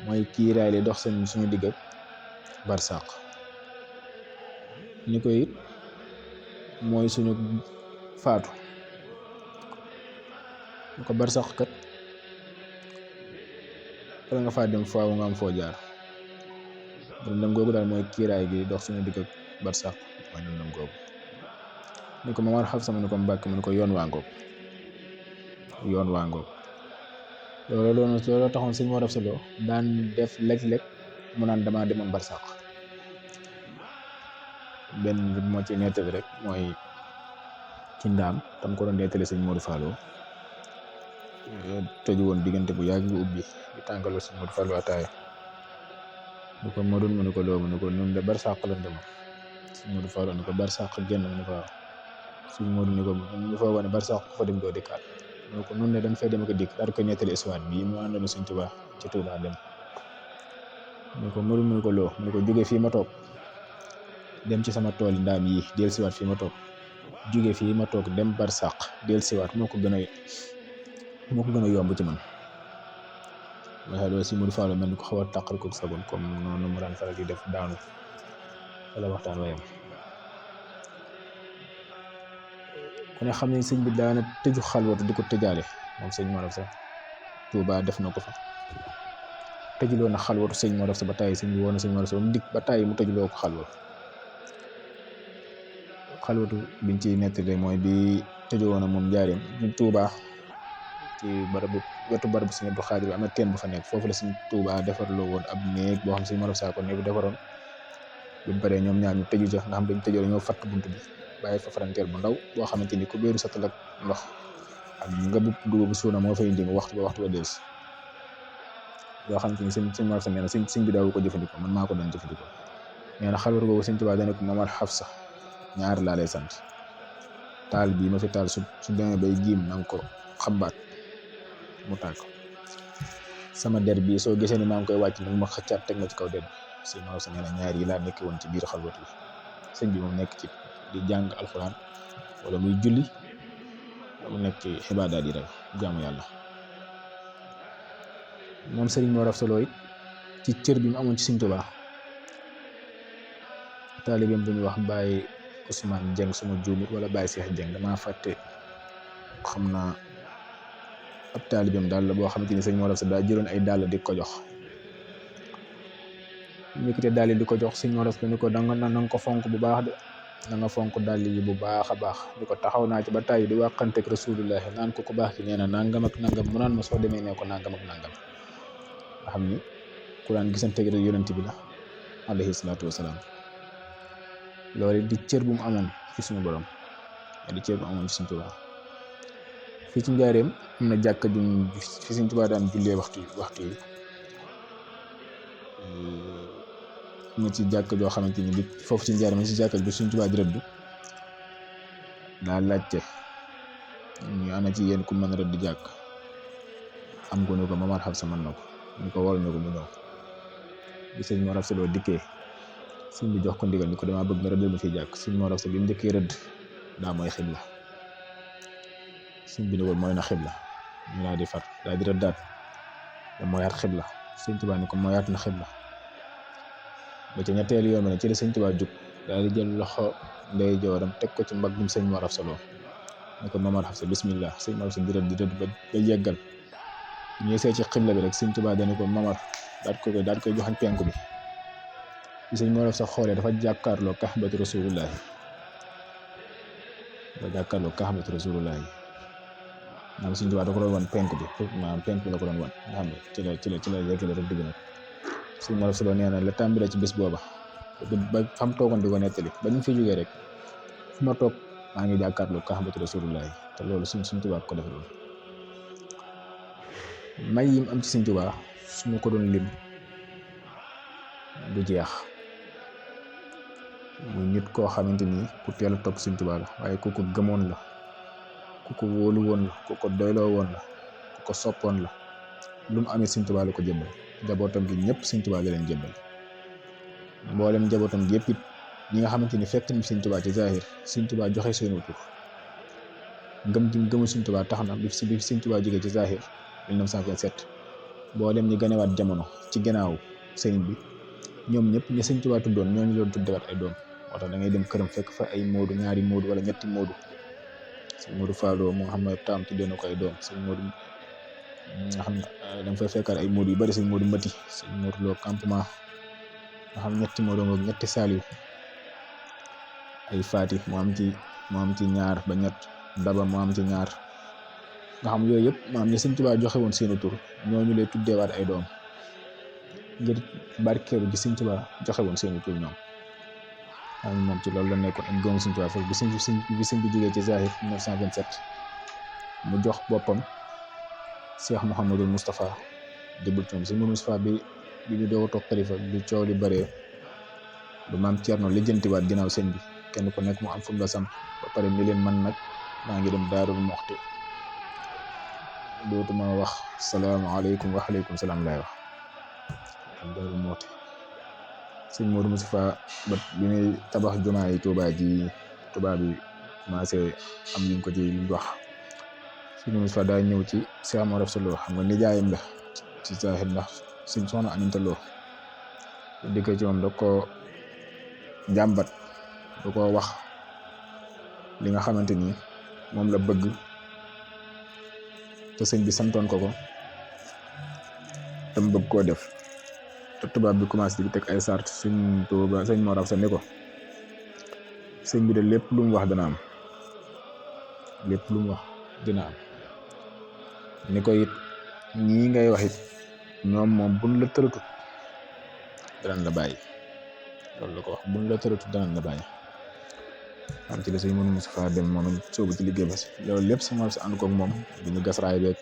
mooy kiiraay li dox seen suñu digg ak barsàq ni ko it mooy suñu faatu ni ko barsàq kat wala nga faa dem faaw nga am foo jaar lëndëm googu daal mooy kiiraay gi dox suñu digg ak barsàq mooy lëndëm googu ni ko Mamar Xafsa mu ne ko Mbàkke mu ne ko yoon waa ngoog loolu taxoon sëñ Mor Assa Lo daan def léeg-léeg mu naan damaa demoon barsàq benn bi moo ci nettali rek mooy ci ndaam tam ko doon nettali sëñ Modou Fallo tëju woon diggante bu yàgg nga ubbi di tàngaloo sëñ Modou Fallo ataaya mu ko Modou mu ne ko loo mu ne ko nun de barsàq lañ demoon sëñ Modou Fallo ne ko barsàq génn mu ne ko waaw sëñ Modou ne ko ñu fa wane barsàq ku fa dem doo dikkaat mu ne ko nun ne dañ fay dem ko dikk daal ko nettali histoire bii mu àndoon Sëñ Tuubaa ci Tuubaa dem mu ne ko Modou mu ne ko loo mu ne ko jóge fii ma toog dem ci sama tool ndaam yi del siwaat fii ma toog jóge fii ma toog dem barsàq del siwaat moo ko gën a yomb ci man waaye loolu si Modou Fallo mel ni ko xaw a tàqal ko sagoon comme noonu mu daan faral di def daanu wala waxtaan wayam ku ne xam ne sëñ bi daana tëju xalwatu di ko tëjaale moom sëñ Mor Absa Touba def na ko fa tëjuloo na xalwatu sëñ Mor Absa ba tàyyi sëñ bi woon na sëñ Mor Absa ba mu dikk ba tàyyi mu tëjuloo ko xalwatu biñ ciy nettali mooy bi tëjoo woon na moom njaareem ñu Touba ci barabu wetu barabu sëñ Abdou Khadir bi am na teen bu fa nekk foofu la sëñ Touba defarloo woon ab néeg boo xam sëñ Mor Absa ko ne bu defaroon bu mu paree ñoom ñaar ñu tëju ja nga xam dañ tëjoo dañoo fatt bunt bi bàyyi fa frontière bu ndaw boo xamante ni ku béeru satal ak ndox ak nga bu dugub bu suuna moo fay indi waxtu ba dees yoo xamante ni sëñ Mor Absa nee na sëñ bi daawu ko jëfandikoo man maa ko doon jëfandikoo nee na xalwatu googu sëñ Touba dana ko Mamar Hafsa ñaar laa lay sant taal bii ma fi taal su demee bay giim na nga ko xambaat mu tàkk sama der bii soo gisee ni maa ngi koy wàcc nag ma xëccaat teg ma ci kaw der bi sëñ Mor Absa nee na ñaar yi laa nekk woon ci biir xalwatu bi sëñ bi moom nekk ci di jàng alxuraan wala muy julli mu nekk ci xibaadaat yi rek jaamu yàlla moom sëriñ Mor Absa Lo it ci cër bi mu amoon ci sëñ Tuubaa taalibeem bu ñuy wax Baye Ousmane Dieng suma juumit wala Baye Cheikh Dieng damaa fàtte xam naa ab taalibeem daal la boo xamante ni sëñ Mor Absa daa jëloon ay dàll di ko jox ñu ko te dàll di ko jox sëñ Mor Absa ni ko da nga ko fonk bu baax de na nga fonk dàll yi bu baax a baax ni ko taxaw naa ci ba tàyyi di wàqanteeg rasulullahi naan ko ku baax ki nee na nangam ak nangam mu naan ma soo demee ne ko nangam ak nangam nga xam ni ku daan gisanteeg rek yonent bi la alayhi salaatu wasalaam loolu di cër bu mu amoon ci suñu borom di cër bu mu amoon ci Sëñ Tuubaa fii ci njaareem am na jàkka ju fi Sëñ Tuubaa daan jullee waxtu yi ñu ci jàkka joo xamante ni bi foofu ci njaareem ci jàkka bi Sëñ Tuubaa di rëdd daa laajte ñu ana ci yéen ku mën rëdd jàkk am ko ne ko Mamar Hafsa mën na ko ñu ko wol ñu ko mu ñëw bi sëñ Mor Absa Lo dikkee sëñ bi jox ko ndigal ni ko damaa bëgg nga rëddal ma fi jàkk sëñ Mor Absa bi mu njëkkee rëdd daa mooy xibla sëñ bi ne ko mooy na xibla ñu daal di far daal di rëddaat da mooyaat xibla sëñ Tuubaa ni ko mooyaat na xibla ba ca ñetteelu yoon ne ci la sëñ Tuubaa jug daal di jël loxo ndeyjooram teg ko ci mbaggum sëñ Mor Absa Lo ni ko Mamar Hafsa bismillah sëñ Mor Absa di rëdd ba yeggal ñu see ci xibla bi rek sëñ Tuubaa dañu ko Mamar daal koy joxañ penku bi sëñ Mor Absa xoolee dafa jàkkaarloo kaxbatu rasulullahi maanaam sëñ Tuubaa da ko doon wan penku bi maanaam penku bi la ko doon wan nga xam ne ci la yeggale rek dëgg nag sëñ Mor Absa Lo nee na la tàmbalee ci bés booba ba fam toogoon di ko nettali ba ñu fi jógee rek fu ma toog maa ngi jàkkaarloo kaxbatu rasulullahi te loolu sëñ Tuubaa ko defaloon may yim am ci sëñ Tuubaa su ma ko doon lim du jeex muy nit koo xamante ni ku teel a topp sëñ Tuubaa la waaye ku ko gëmoon la ku ko wóolu woon la ku ko doyloo woon la ku ko soppoon la lu mu amee sëñ Tuubaa la ko jëmbal njabootam gi ñëpp sëñ Tuubaa la leen jëmbal mboolem njabootam gi yëpp it ñi nga xamante ni fekk nañ sëñ Tuubaa ci zahir sëñ Tuubaa joxe seenu tur ngëm gi gëmu sëñ Tuubaa tax na bi sëñ Tuubaa jógee ci zahir 1927 mboolem ñi ganewaat jamono ci gannaaw sëriñ bi ñoom ñëpp ñi sëñ Tuubaa tuddoon ñooñu doon tuddewaat ay doom moo tax da ngay dem këram fekk fa ay moodu ñaari moodu wala ñetti moodu sëñ Moodu Falloo moo xam ne taam tuddee na ko ay doom sëñ Moodu nga xam ne da nga fay fekkaat ay moodu yu bari sëñ Moodu Mati sëñ Moodu Lo campement nga xam ñetti moodu ngoog ñetti saaliw ay faati moo am ci ñaar ba ñett daba moo am ci ñaar nga xam yooyu yëpp maam ñi sëñ Tuubaa joxe woon seeni tur ñooñu lay tuddeewaat ay doom ngir barkeelu gi sëñ Tuubaa joxe woon seeni tur ñoom xam moom ci loolu la nekkoon ak gëm sëñ Tuubaa foofu bi sëñ bi jógee ci zahir 1927 mu jox boppam Cheikh Mouhamadul Moustapha jëbal ci moom sëñ Moustapha bi ñu doog a toog xalifa bi coow li bëree ba maam Thierno lijjantiwaat ginnaaw sëñ bi kenn ku nekk mu am fu mu la samp ba pare ni leen man nag maa ngi dem Daarul Muxti dootuma wax salaamaaleykum wa aleykum salaam lay wax Daarul Muxti sëñ Modou Moustapha ba bi muy tabax jumaa yi Tuubaa bi commencé am luñ ko ci luñ wax sëñ Modou Moustapha daa ñëw ci Cheikh Mor Absa Lo xam nga nijaayam la ci zahir ndax sëñ soxna Aminta Lo dikkee ci moom da ko jàmbat da ko wax li nga xamante ni moom la bëgg te sëñ bi santoon ko te mu bëgg koo def te tubaab bi commencé di teg ay sart sëñ Tuuba sëñ Mor Absa ne ko sëñ bi de lépp lu mu wax dana am lépp lu mu wax dina am ni ko it ñii ngay wax it ñoom moom buñ la tëratut danañ la bàyyi loolu la ko wax buñ la tëratut danañ la bàyyi am ci la sëñ Modou Moustapha dem moom soobu ci liggéey ba si loolu lépp sama si ànd koog moom bi ñu gas raay beeg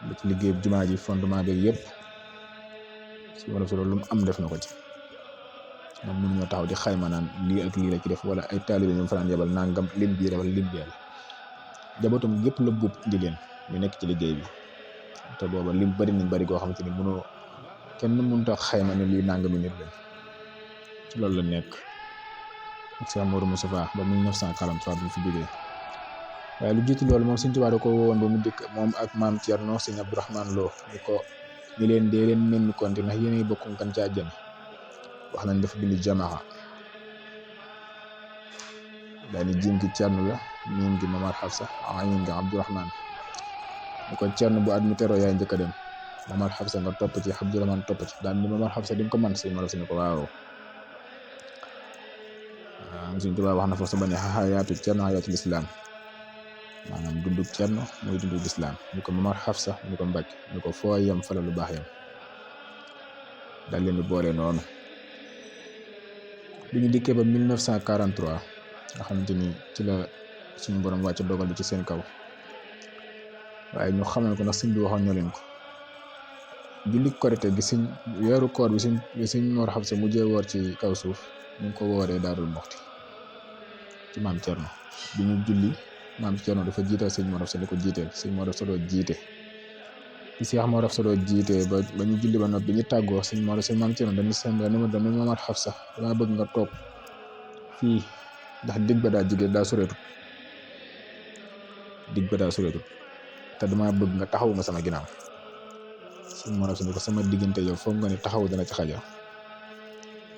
ba ci liggéey jumaa ji fondement beeg yëpp si wala su loolu lu mu am def na ko ci moom mënuñoo taxaw di xayma naan lii ak lii la ci def wala ay taalibe ñoom fa naan yebal nangam lim bii wala lim bii la jabootam yëpp la buub indi leen ñu nekk ci liggéey bi te booba lim bari nañ bari koo xamante ni mënoo kenn mënut a xayma ne lii nangami nit lañ ci loolu la nekk ak Cheikh Modou Moustapha ba 1943 bi mu fi jógee waaye lu jiitu loolu moom Sëñ Tuubaa da ko woowoon ba mu dikk moom ak maam Thierno Sëñ Abdourahmane Lo ni leen dee leen nemmi konte ndax yéenay bokk kan ci àjjana wax nañ dafa bind jamaa daal ni jiim gi Thierno la miim gi Mamar Hafsa ayin gi Abdourahmane ni ko Thierno bu at mi teroo yaay njëkk a dem Mamar Hafsa nga topp ci Abdourahmane topp ci daal ni Mamar Hafsa di nga ko man Sëñ Mor Absa ni ko waaw Sëñ Tuubaa wax na fa sama ne xayaatu Thierno xayaatul islam maanaam dundu Thierno mooy dundu lislaam ni ko Mamar Hafsa ni ko Mbàkke ni ko foo yem fala lu baax yem daal leen di boole noonu bi ñu dikkee ba 1943 nga xamante ni ci la suñu borom wàcc dogal bi ci seen kaw waaye ñu xamal ko ndax sëñ bi waxoon na leen ko julli korite gi sëñ weeru koor bi sëñ Mor Hafsa mujjee woor ci kaw suuf ñu ngi ko wooree Daarul Muxti ci maam Thierno bi ñu julli maam Thierno dafa jiital sëñ Mor Absa ni ko jiiteel sëñ Mor Absa doo jiite bi Cheikh Mor Absa doo jiite ba ñu julli ba noppi bi ñu tàggoo sëñ maam Thierno dañu Mamar Hafsa dama bëgg nga toog fii ndax dig ba daa jige daa soreetut te dama bëgg nga taxaw ma sama ginnaaw sëñ Mor Absa ni ko sama diggante yow foog nga ne taxaw dana ci xaja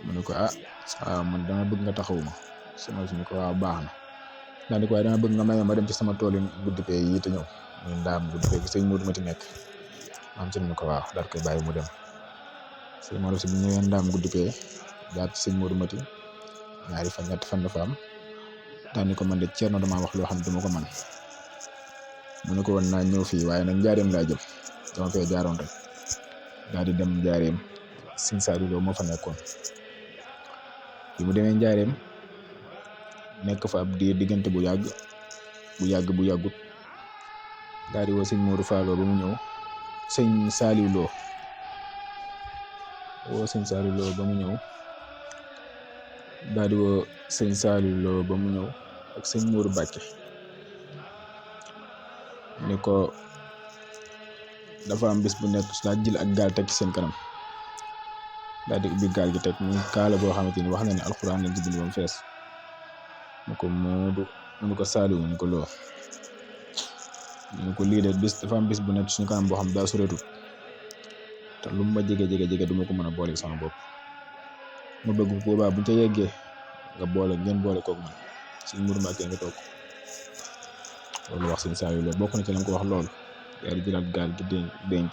mu ne ko waaw man dama bëgg nga taxaw ma sëñ Mor Absa ni ko waaw baax na daal di ko waaye dama bëgg nga may ma dem ci sama tool yi guddi pee yi te ñëw muy ndaam guddi pee gi sëñ Modou Mati nekk maam ci ni ko waaw daal koy bàyyi mu dem sëñ Mor Absa bi ñëwee ndaam guddi pee jaar ci sëñ Modou Mati ñaari fan ñetti fan dafa am daal ni ko man de Thierno damaa wax loo xam ne duma ko man mu ne ko woon naa ñëw fii waaye nag njaareem laa jëm dama fee jaaroon rek daal di dem njaareem sëñ Saliou Lo moo fa nekkoon bi mu demee njaareem nekk fa ab diggante bu yàggut daal di woo sëñ Modou Fallo ba mu ñëw sëñ Saliou Lo ba mu ñëw daal di woo sëñ Saliou Lo ba mu ñëw ak sëñ Modou Mbacke ni ko dafa am bis bu nekk daa jël ak gaal teg ci seen kanam daal di ubbi gaal gi teg mu kaala boo xamante ni wax na ne alxuraan lañ ci bind ba mu fees mu ko Modou mu ko Saliou mu ko Lo mu ko lii de bis dafa am bis bu nekk suñu kanam boo xam daa soreetut te lu mu ma jege du ma ko mën a boole sama bopp ma bëgg boobaa buñ ca yeggee ngeen boole koog man suñ Modou Mbacke nga toog loolu wax sëñ Saliou Lo bokk na ci lañ ko wax loolu daal di jëlaat gaal gi denc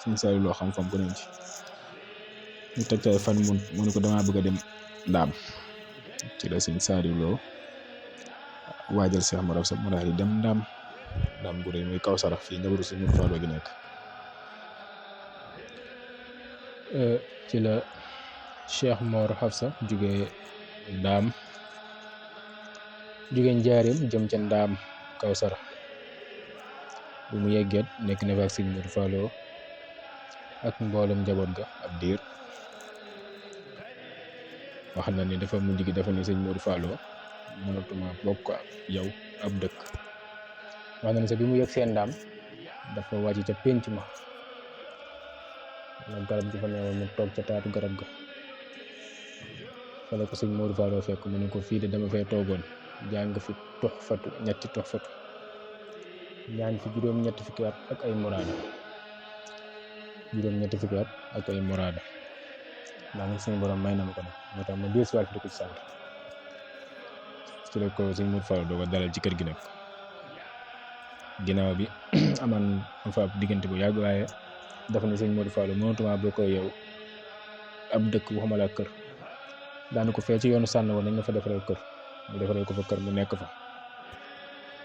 sëñ Saliou Lo xam fam ko denc ñu teg tay fan mu ne ko damaa bëgg a dem ndaam ci la sëñ Saliou Lo waajal Cheikh Mor Absa mu daal di dem ndaam gu rëy muy kaw sarax fii njabootu sëñ Modou Fallo gi nekk ci la Cheikh Mor Absa jóge njaareem jëm ca ndaam kaw sarax bu mu yeggeet nekk na fa ak sëñ Modou Fallo ak mboolem njaboot ga ab diir wax na ni dafa mujj gi dafa ni sëñ Modou Fallo mënatuma bokk ak yow ab dëkk wax na ni sax bi mu yegg seen ndaam dafa wàcc ca pénc ma nag garab gi fa newoon mu toog ca taatu garab ga fa la ko sëñ Modou Fallo fekk mu ne ko fii de dama fee toogoon jàng fi ñetti toxfatu ñaan fi juróom-ñetti fukki at ak ay muraada maa ngi suñu borom may na ma ko nag moo tax ma dellusiwaat fi di ko ci sant ci la ko sëñ Modou Fall doo ko dalal ci kër gi nag ginnaaw bi am fa ab diggante bu yàgg waaye dafa ne sëñ Modou Fall mënatuma boo koy yow ab dëkk waxuma la kër daana ko fee ci yoonu sànn woon nañ ma fa defaree kër mu defaree ko fa kër mu nekk fa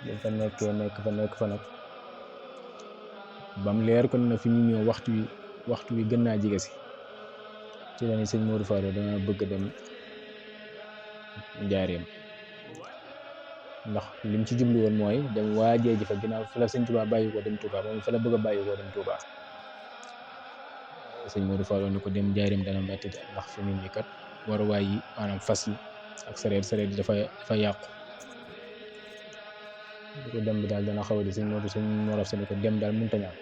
dañ fa nekk fa nag bam leer ko ne fi mu ñëw waxtu wi gën naa jige si ci la ni sëñ Modou Fall dama bëgg dem njaareem ndax lim ci jublu woon mooy dem waajee ji fa ginnaaw fa la sëñ Touba bàyyi ko dem Touba moom fa la bëgg a bàyyi ko dem Touba sëñ Modou Fall ni ko dem njaareem dana metti ndax fi nit ñi kat waruwaay yi maanaam fas yi ak sareet yi dafa yàqu di ko dem bi daal dana xaw a di sëñ Mor Absa ni ko dem daal mënut a ñàkk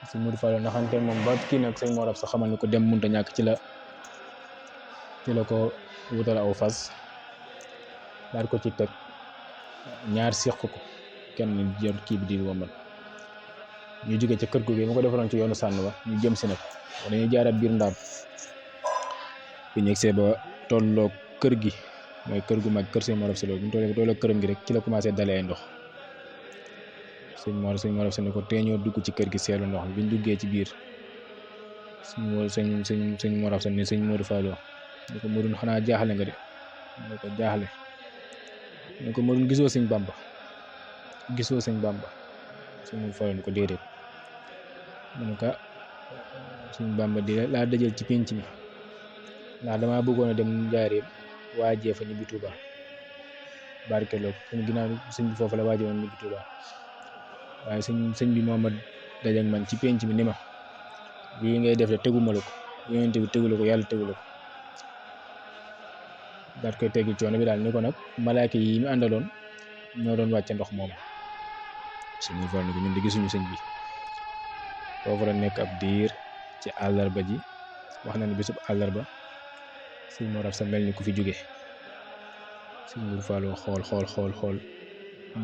sëñ Modou Fall naxante moom ba kii nag sëñ Mor Absa xamal ni ko dem mënut a ñàkk ci la ko wutal aw fas daal ko ci teg ñaar séq ko kenn jor kii bi di wombal ñu jóge ca kër googu mu ko defaroon ci yoonu sànn wa ñu jëm si nag dañuy jaaraat biir ndaam bi ñu egsee ba tolloo kër gi mooy kër gu mag kër sëñ Mor Absa Lo bu ñu tolloo këram gi rek ci la commencé dalee ay ndox sëñ Mor Absa ne ko tee ñoo dugg ci kër gi seelu ndox bi ñu duggee ci biir sëñ Mor Absa ne sëñ Modou Fall ne ko Modou xanaa jaaxle nga de ne ko jaaxle ne ko Modou gisoo sëñ Bamba sëñ Modou Fall ne ko déedéet mu ne ko sëñ Bamba di laa dajal ci pénc mi ndax damaa bëggoon a dem njaareem waajee fa ñibbi Touba barkeloo comme ginnaaw sëñ bi foofu la waajee woon ñibbi Touba waaye sëñ bi moo ma dajak man ci pénc mi ni ma lii ngay def de teguma la ko yonent bi tegula ko yàlla tegula ko daat koy teggi coono bi daal ni ko nag malaaka yi mu àndaloon ñoo doon wàcce ndox moom sëñ bi fal ni ko ñun di gisuñu sëñ bi foofu la nekk ab diir ci àllarba ji wax na ni bisub àllarba sëñ Mor Absa mel ni ku fi jóge sëñ Modou Fall xool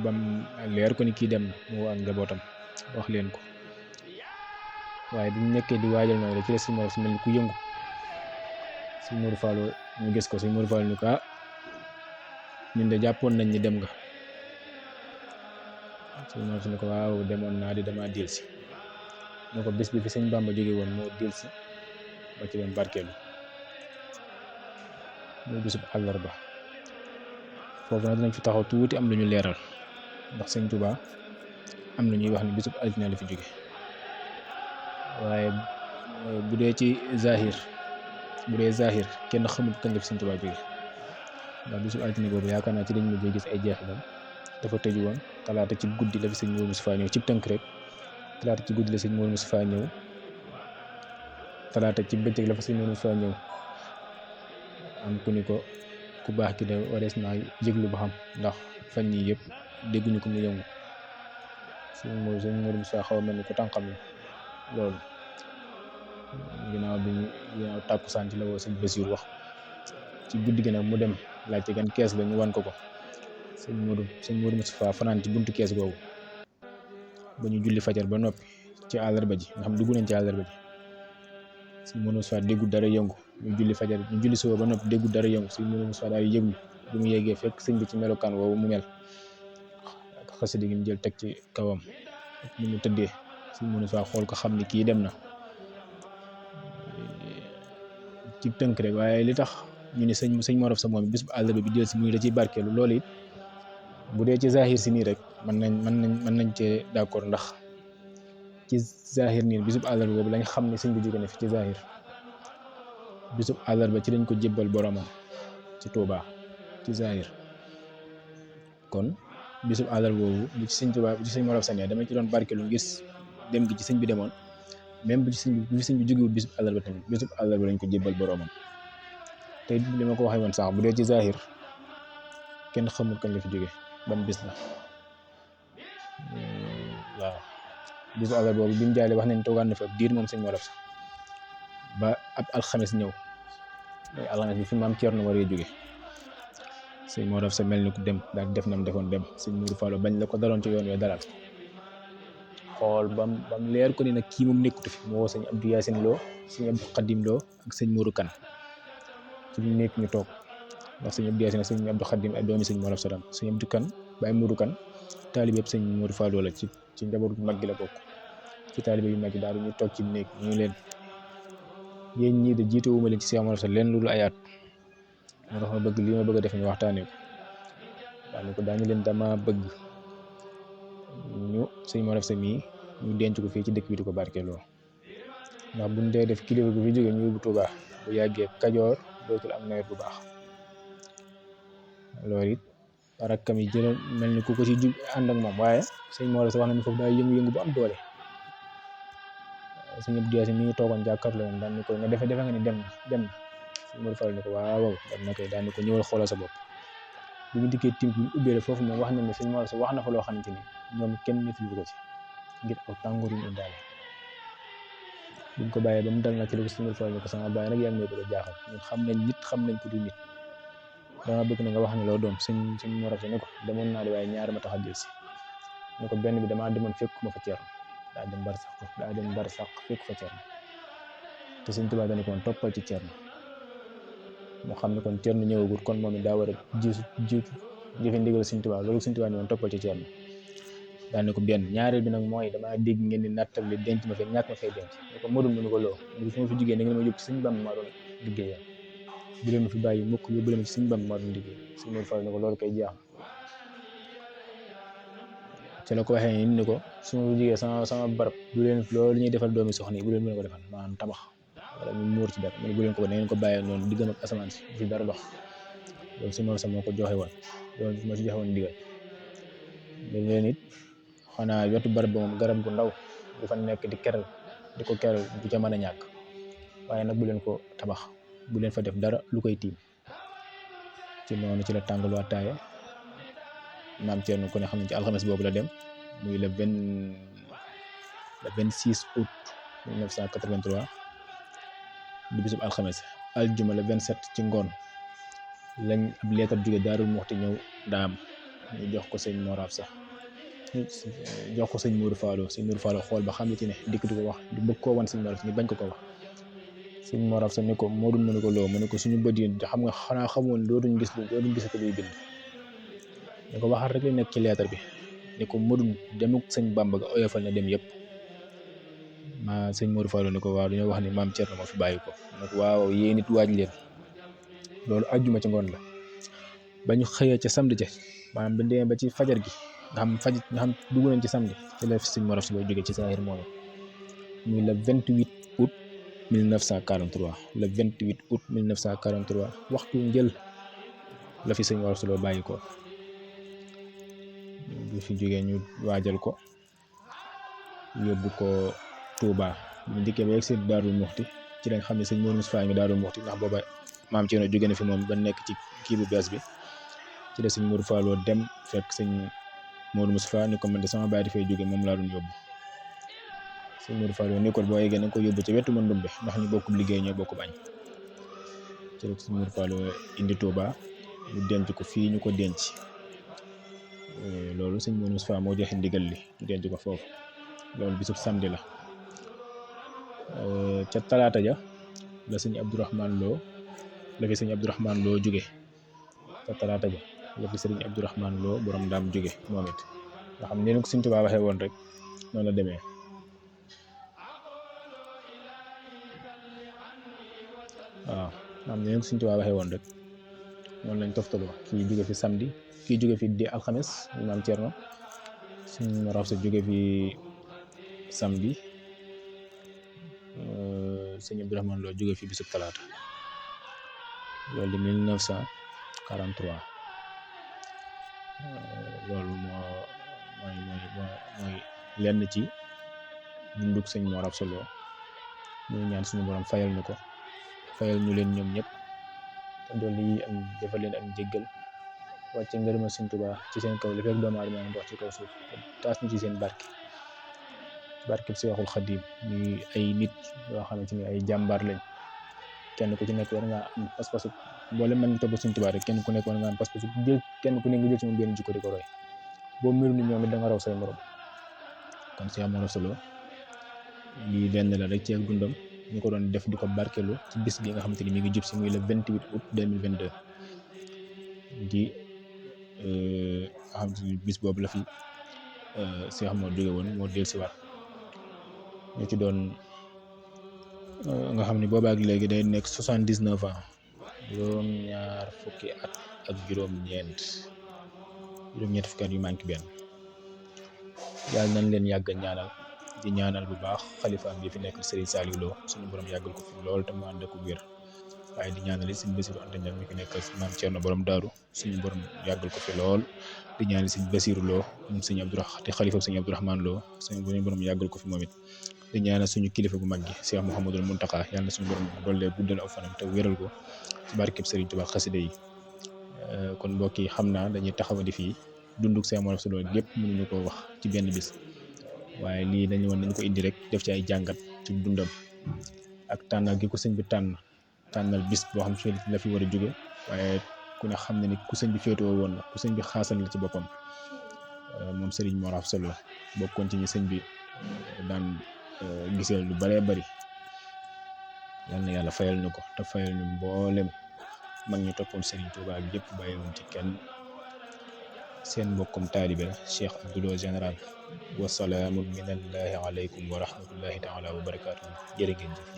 bam leer ko ni kii dem na mu ak njabootam wax leen ko waaye bi mu nekkee di waajal noonu rek ci la sëñ Mor Absa mel ni ku yëngu sëñ Modou Fall ñu gis ko sëñ Modou Fall ni ko ñun de jàppoon nañ ni dem nga sëñ Mor Absa ni ko waaw demoon naa di dama dil si ne ko bés bi fi sëñ Bamba jóge woon moo dil si ba ci doon barkeelu muy bisub àllarba foofu nag dinañ fi taxaw tuuti am lu ñu leeral ndax sëñ Touba am na ñuy wax ni bisub altine la fi jóge waaye bu dee ci zahir kenn xamul kañ la fi sëñ Touba jóge ndax bisub altine boobu yaakaar naa ci dañ mujjee gis ay jeexitam dafa tëju woon talaata ci guddi la fi sëñ Modou Moustapha ñëw ci tënk rek talaata ci guddi la sëñ Modou Moustapha ñëw talaata ci bëccëg la fa sëñ Modou Moustapha ñëw am ku ni ko ku baax ki de warees naa yëglu ba xam ndax fan yii yëpp dégguñu ko mu yëngu sëñ Modou Moustapha xaw a mel ni ko tànqam la loolu ginnaaw tàkkusaan ci la woo sëñ Bassirou wax ci guddi gi nag mu dem laajte gan kees la ñu wan ko sëñ Modou Moustapha fanaan ci buntu kees googu ba ñu julli fajar ba noppi ci àllarba ji nga xam dugg nañ ci àllarba ji sëñ Modou Moustapha déggu dara yëngu ñu julli suba ba noppi déggu dara yëngu sëñ Modou Moustapha daal yëglu bu mu yéegee fekk sëñ bi ci melokaan woowu mu mel ak xasida gi mu jël teg ci kawam ni mu tëddee sëñ Modou Moustapha xool ko xam ni kii dem na ci tënk rek waaye li tax ñu ne sëñ Mor Absa moom bis bu àllarba bi del si muy da ciy barkeelu loolu it bu dee ci zahir si nii rek mën nañ cee d'accord ndax ci zahir nii bisub àllarba boobu lañ xam ne sëñ bi jóge na fi ci zahir bisub àllarba ci lañ ko jébbal boromam ci Touba ci zahir kon bisub àllarba boobu bu ci sëñ Touba bu ci sëñ Mor Absa dama ci doon barkeelu ngis dem gi ci sëñ bi demoon même bu ci sëñ bi jógewul bisub àllarba tamit bisub àllarba lañ ko jébbal boromam te li ma ko waxee woon sax bu dee ci zahir kenn xamul kañ la fi jóge ban bis la waaw bisu àllarba boobu bi mu jaalee wax nañ toogaan na fa ab diir moom sëñ Mor Absa ba ab alxames ñëw mooy alxames bi fi maam Thierno waree jóge sëñ Mor Absa mel ni ku dem daal def nam defoon dem sëñ Modou Fall bañ la ko daloon ci yoon yooyu dalal xool bam leer ko ni nag kii moom nekkutu fi moo woo sëñ Abdou Yacine Lo sëñ Abdou Khadim Lo ak sëñ Modou Kane ci ñu nekk ñu toog ndax sëñ Abdou Yaasin sëñ Abdou Khadim ay doomi sëñ Mor Absa Dam sëñ Abdou Kan Baye Modou Kan taalibe yëpp sëñ Modou Fallou la ci njaboot bu mag gi la bokk ci taalibe yu mag yi daal ñu toog ci néeg ñu leen yéen ñii de jiitewuma leen ci Cheikh Mor Absa leen lu dul ayaat moo tax ma bëgg li ma bëgg a def ñu waxtaanee ko daal ko daañu leen dama bëgg ñu sëñ Mor Absa mii ñu denc ko fii ci dëkk bi di ko barkeeloo ndax buñ dee def kilifa gu fi jóge ñu yóbbu Tuubaa bu yàggee Kajoor dootul am nawet bu baax loolu it rakkam yi jëloon mel ni ku ko ci jug ànd ak moom waaye sëñ Mor Absa wax nañu foofu daal yëngu-yëngu bu am doole sëñ Abdou Yaasin mi ngi toogoon jàkkaarloo woon daan ni ko nga defe nga ni dem na sëñ Modou Fall ni ko waaw dem na koy daan ni ko ñëwal xoolal sa bopp bu ñu dikkee tim bu ñu ubbee foofu moom wax nañ ne sëñ Mor Absa wax na fa loo xamante ni ñoom kenn nettali ko ci ngir aw tàngoor yu ñu indaale buñ ko bàyyee ba mu dal na ci la ko sëñ Modou Fall ni ko sama bàyyi nag yaa ngi may bëgg a jaaxal ñun xam nañ nit xam nañ ko du nit dama bëgg na nga wax ne loo doom sëñ Mor Absa ne ko demoon naa de waaye ñaar ma tax a jël si ne ko benn bi damaa demoon fekkuma fa Ceerno daa dem bar sax fekk fa Ceerno te sëñ Tuubaa dana ko woon toppal ci Ceerno moo xam ne kon Ceerno ñëwagul kon moom it daa war a jiitu jëfe ndigal sëñ Tuubaa loolu sëñ Tuubaa ne woon toppal ci Ceerno daal ne ko benn ñaareel bi nag mooy damaa dégg ngeen di nattal li denc ma fee ñàkk ma fay denc ne ko modul mu ne ko loo mu su ma fi jigéen da ngeen ma yóbbu ci sëñ Bamba maa doon liggéeyal bu leen ma fi bàyyi mukk yóbbu leen ma ci sëñ Bamba maa doon liggéey sëñ Modou Fall ne ko loolu koy jeex ci la ko waxee ni ko su ma jigee sama barab bu leen loolu ñuy defal doomi soxna yi bu leen mën ko defal maanaam tabax wala ñu muur ci dara mu ne bu leen ko ba ngeen ko bàyyee noonu diggam ak asamaan si fi dara dox loolu si moom sax moo ko joxe woon loolu moo si joxe woon ndigal leen it xanaa wetu barab ba moom garab gu ndaw bu fa nekk di ko keral bu ca mën a ñàkk waaye nag bu leen ko tabax bu leen fa def dara lu koy tiim ci noonu ci la tàngalu attaaye maam Thierno ku ne xam ne ci alxames boobu la dem muy le 26 août 1983 di bisub alxames aljuma le 27 ci ngoon lañ ab leetar jóge Daarul Muxti ñëw daam ñu jox ko sëñ Mor Absa jox ko sëñ Modou Fall xool ba xam ne ci ne dikk di ko wax di bëgg koo wan sëñ Mor Absa ñu bañ ko wax sëñ Mor Absa ni ko Modou mu ne ko loo mu ne ko suñu bët yi xam nga xanaa xamoon dootuñ gisati luy bind ni ko waxal rek li nekk ci leetar bi ni ko Modou demuk sëñ Bamba ga oyofal na dem yëpp sëñ Modou Fall ni ko waaw dañoo wax ni maam Thierno moo fi bàyyi ko ne ko waaw yéen it waaj leen loolu àjjuma ci ngoon la ba ñu xëyee ca samedi ca maanaam ba demee ba ci fajar gi nga xam dugg nañ ci samedi ci la sëñ Mor Absa ba jógee ci saahir moom muy le 28 août 1943 le 28 août 1943 waxtu njël la fi sëñ Mor Absa Lo bàyyi ko bu fi jógee ñu waajal ko yóbbu ko Touba ñu dikkee ba yegg si Daarul Muxti ci lañ xam ne sëñ Modou Moustapha ngi Daarul Muxti ndax booba maam Thierno jóge na fi moom ba nekk ci kii bu bees bi ci la sëñ Modou Fall Lo dem fekk sëñ Modou Moustapha ni ko man de sama baay dafay jóge moom laa doon yóbbu sëñ Modou Fall Lo ni ko boo yeggee na nga ko yóbbu ci wetu ma ndumbe ndax ñu bokk liggéey ñoo bokk bañ ci la sëñ Modou Fall Lo indi Touba ñu denc ko fii ñu ko denc loolu sëñ Modou Moustapha moo joxe ndigal li ñu denc ko foofu loolu bisub samedi la ca talaata ja la sëñ Abdourahmane Lo la fi sëñ Abdourahmane Lo jóge ca talaata ja la fi sëñ Abdourahmane Lo borom daam jóge moom it nga xam ne ko sëñ Tuubaa waxee woon rek noonu la demee waaw xam ne ko sëñ Tuubaa waxee woon rek noonu lañ toftaloo kii jóge fi samedi kii jóge fi di alxames maam Thierno sëñ Mor Absa jóge fi samedi sëñ Abdourahmane Lo jóge fi bisub talaata loolu di 1943 loolu mooy lenn ci dunduk sëñ Mor Absa Lo ñu ñaan suñu borom fayal ñu ko fayal ñu leen ñoom ñëpp te dolli yi ak defal leen ak njéggal wàcce ngërëma sëñ Tuubaa ci seen kaw li fekk doomu aadama ngi dox ci kaw suuf taas ñu ci seen barke Seexul Xadiim ñuy ay nit yoo xamante ni ay jàmbaar lañ kenn ku ci nekk war ngaa am pas-pasu boole man ñu topp sëñ Tuubaa rek kenn ku nekk war nga am pas-pasu jël kenn ku nekk nga jël ci moom benn jikko di ko roy boo melu ni ñoom it da nga raw say morom kon Cheikh Mor Absa Lo lii lenn la rek ci ak dundam ñu ko doon def di ko barkelu ci bis bi nga xamante ni mi ngi jub si muy le 28 août 2022 di xam te bis boobu la fi Cheikh moo jóge woon moo dellusiwaat ñu ci doon nga xam ne boobaak léegi day nekk 79 ans juróom-ñaar fukki at ak juróom-ñeent fukki at yu manqué benn. yàlla nañ leen yàgg ñaanal di ñaanal bu baax xalifaam bi fi nekk Serigne Saliou Lo suñu borom yàggal ko fi lool te mu ànd ak wér waaye di ñaanal Serigne Bassirou Anta Niang mi fi nekk maam Thierno borom daaru suñu borom yàggal ko fi lool di ñaanal Serigne Bassirou Lo moom Serigne Abdourahmane te xalifa Serigne Abdourahmane Lo suñu borom yàggal ko fi moom it di ñaanal suñu kilifa gu mag gi Cheikh Mouhamadul Mountakha yàlla na suñu borom dollee guddal aw fanam te wéral ko ci barkeb Serigne Touba xasida yi kon mbokk yi xam naa dañuy taxawandi fii dunduk Cheikh Mor Asta Lo gépp mënuñu ko wax ci benn bis waaye lii dañu woon nañ ko indi rek def ci ay jàngat ci dundam ak tànnal gi ko sëñ bi tànnal bis boo xam ci la fi war a jóge waaye ku ne xam ne ni ku sëñ bi féetewoo woon la ku sëñ bi xaasal la ci boppam moom Serigne Mor Asta Lo bokkoon ci ñi sëñ bi daan gisee lu baree bari yal na yàlla fayal ñu ko te fayal ñu mboolem mag ñu toppoon Serigne Touba ak yëpp bàyyiwuñ ci kenn seen mbokkum taalibe la Cheikh Abdou Lo général wasalaamu minallahi aleykum wa rahmatullahi taala wa barakaatuhu jërë ngeen jëf